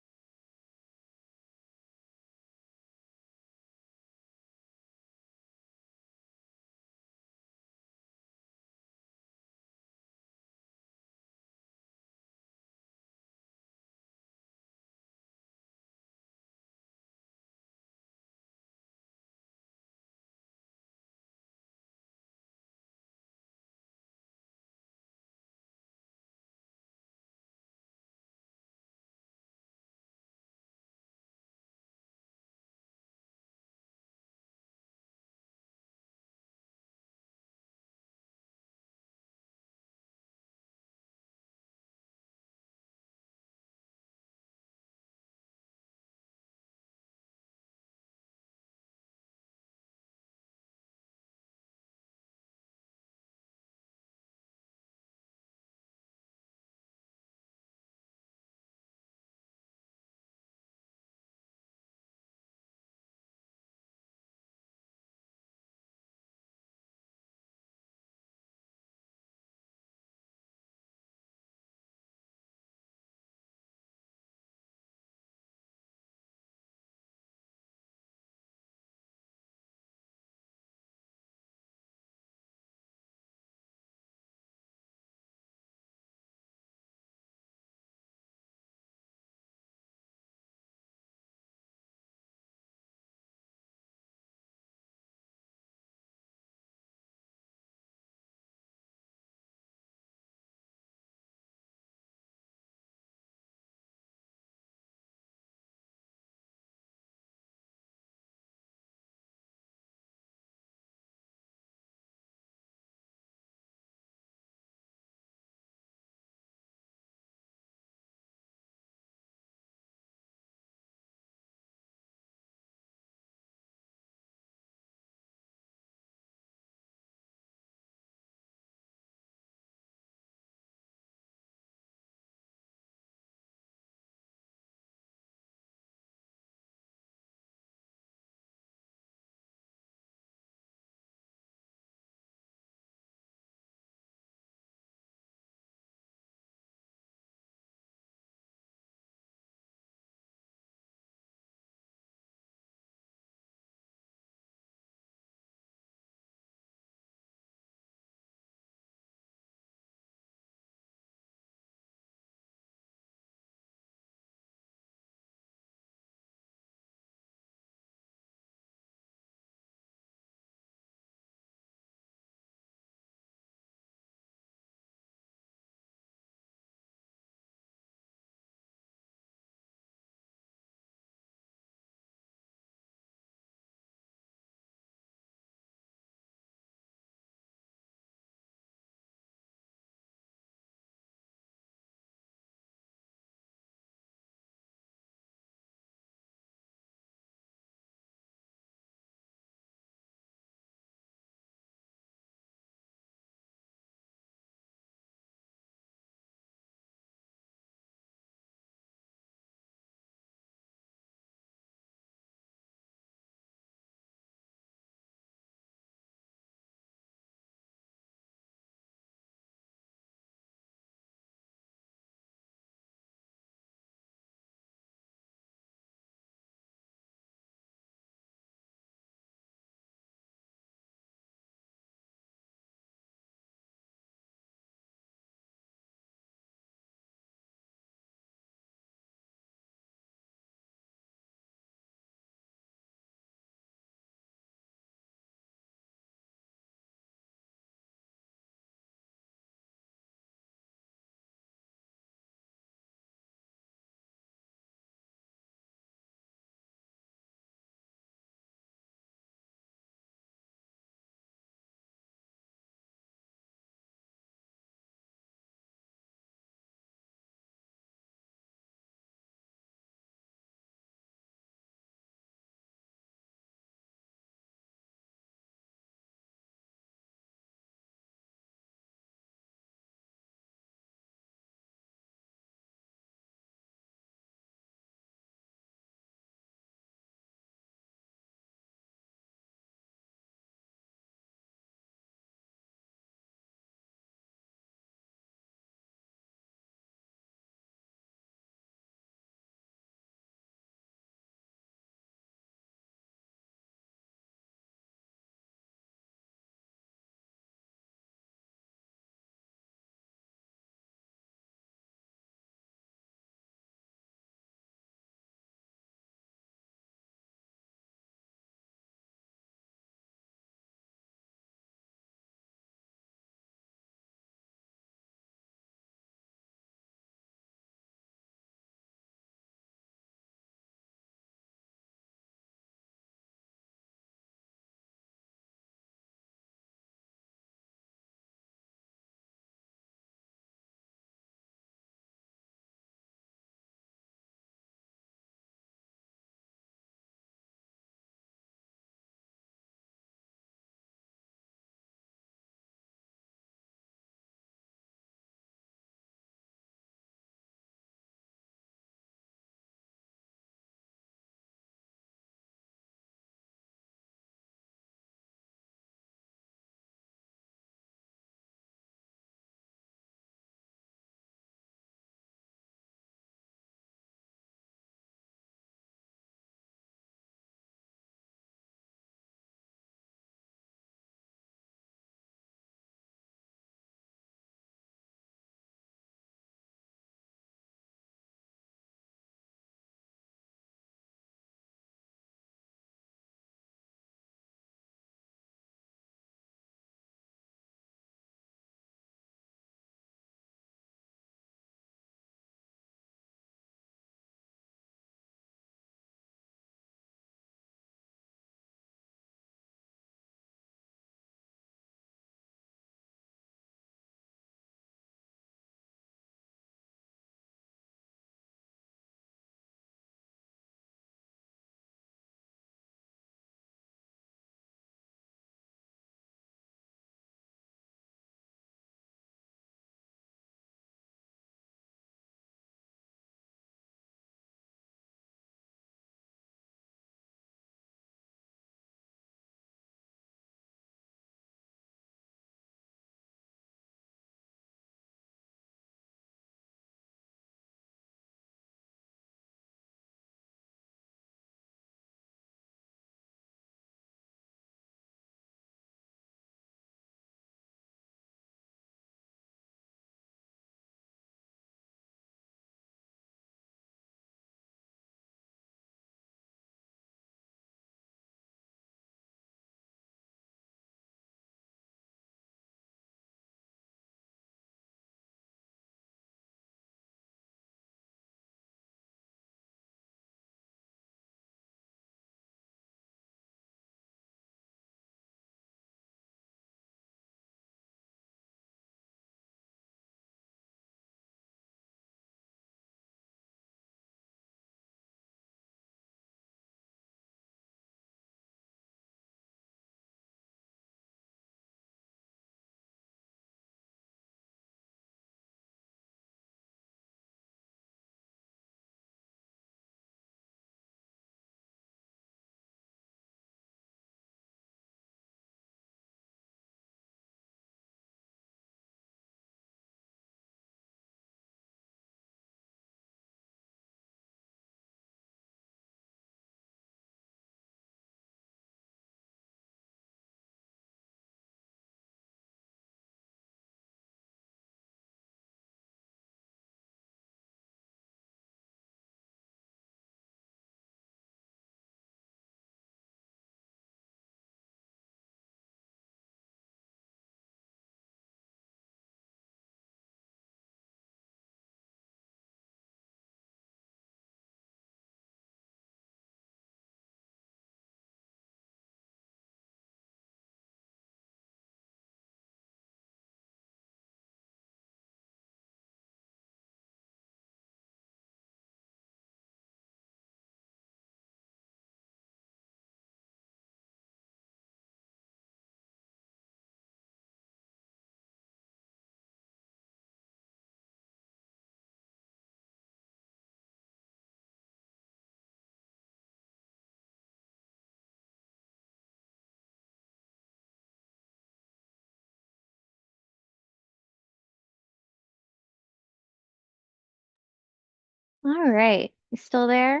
All right. You still there?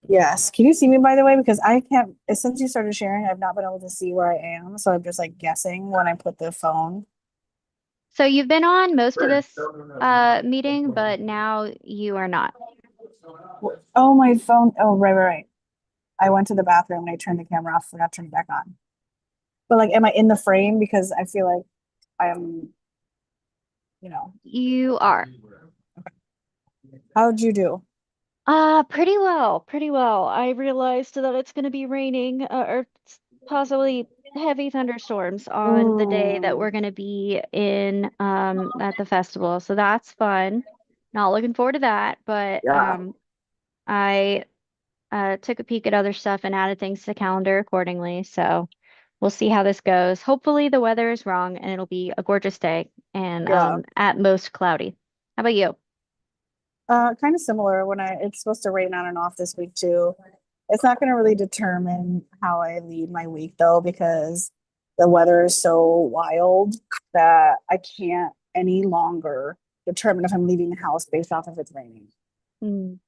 Yes. Can you see me by the way? Because I can't, since you started sharing, I've not been able to see where I am. So I'm just like guessing when I put the phone. So you've been on most of this meeting, but now you are not. Oh, my phone. Oh, right, right, right. I went to the bathroom and I turned the camera off, forgot to turn it back on. But like, am I in the frame? Because I feel like I am, you know, You are. how'd you do? Pretty well, pretty well. I realized that it's going to be raining or possibly heavy thunderstorms on the day that Mm, we're going to be in at the festival. So that's fun. Not looking forward to that, but yeah. I took a peek at other stuff and added things to the calendar accordingly. So we'll see how this goes. Hopefully the weather is wrong and it'll be a gorgeous day and Yeah. at most cloudy. How about you? Kind of similar when it's supposed to rain on and off this week too. It's not going to really determine how I lead my week though, because the weather is so wild that I can't any longer determine if I'm leaving the house based off if it's raining Mm,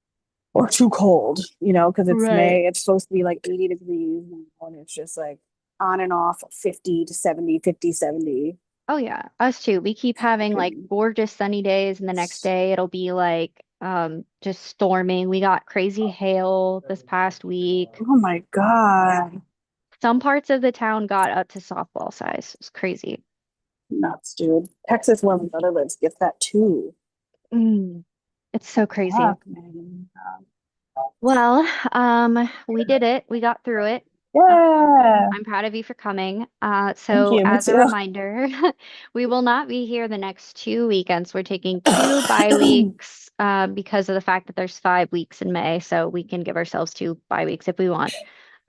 or too cold, because it's right. May, it's supposed to be like 80 degrees now, and it's just like on and off 50 to 70, 50, 70. Oh yeah, us too. We keep having like Fucking, gorgeous sunny days and the next day it'll be like just storming. We got crazy hail this past week. oh my God. Some parts of the town got up to softball size. It's crazy. Nuts, dude. Texas, where my brother lives, gets that too. Mm, it's so crazy. Fuck, man. Well, we did it. We got through it. Yeah. I'm proud of you for coming. Thank So you. Me as a too. reminder, we will not be here the next 2 weekends. We're taking 2 bye weeks because of the fact that there's 5 weeks in May, so we can give ourselves 2 bye weeks if we want.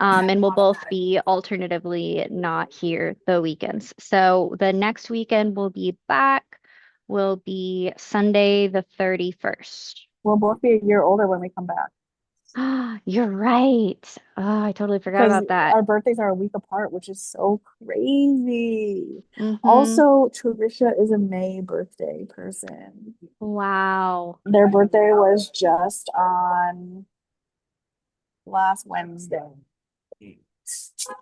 And we'll both be alternatively not here the weekends. So the next weekend we'll be back will be Sunday the 31st. We'll both be a year older when we come back You're right. Oh, I totally forgot because about that. our birthdays are a week apart, which is so crazy. Mm-hmm. Also, Trisha is a May birthday person. Wow. Their birthday was just on last Wednesday.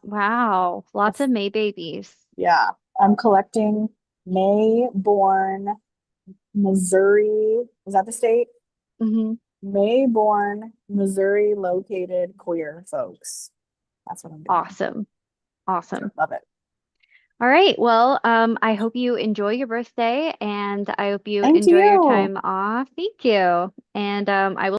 Wow. Lots of May babies. Yeah, I'm collecting May born Missouri. Is that the state? Hmm. May born Missouri located queer folks. That's what I'm doing. Awesome. Awesome. Love it. All right. Well, I hope you enjoy your birthday and I hope you Thank enjoy your you. time off. Thank you. And I will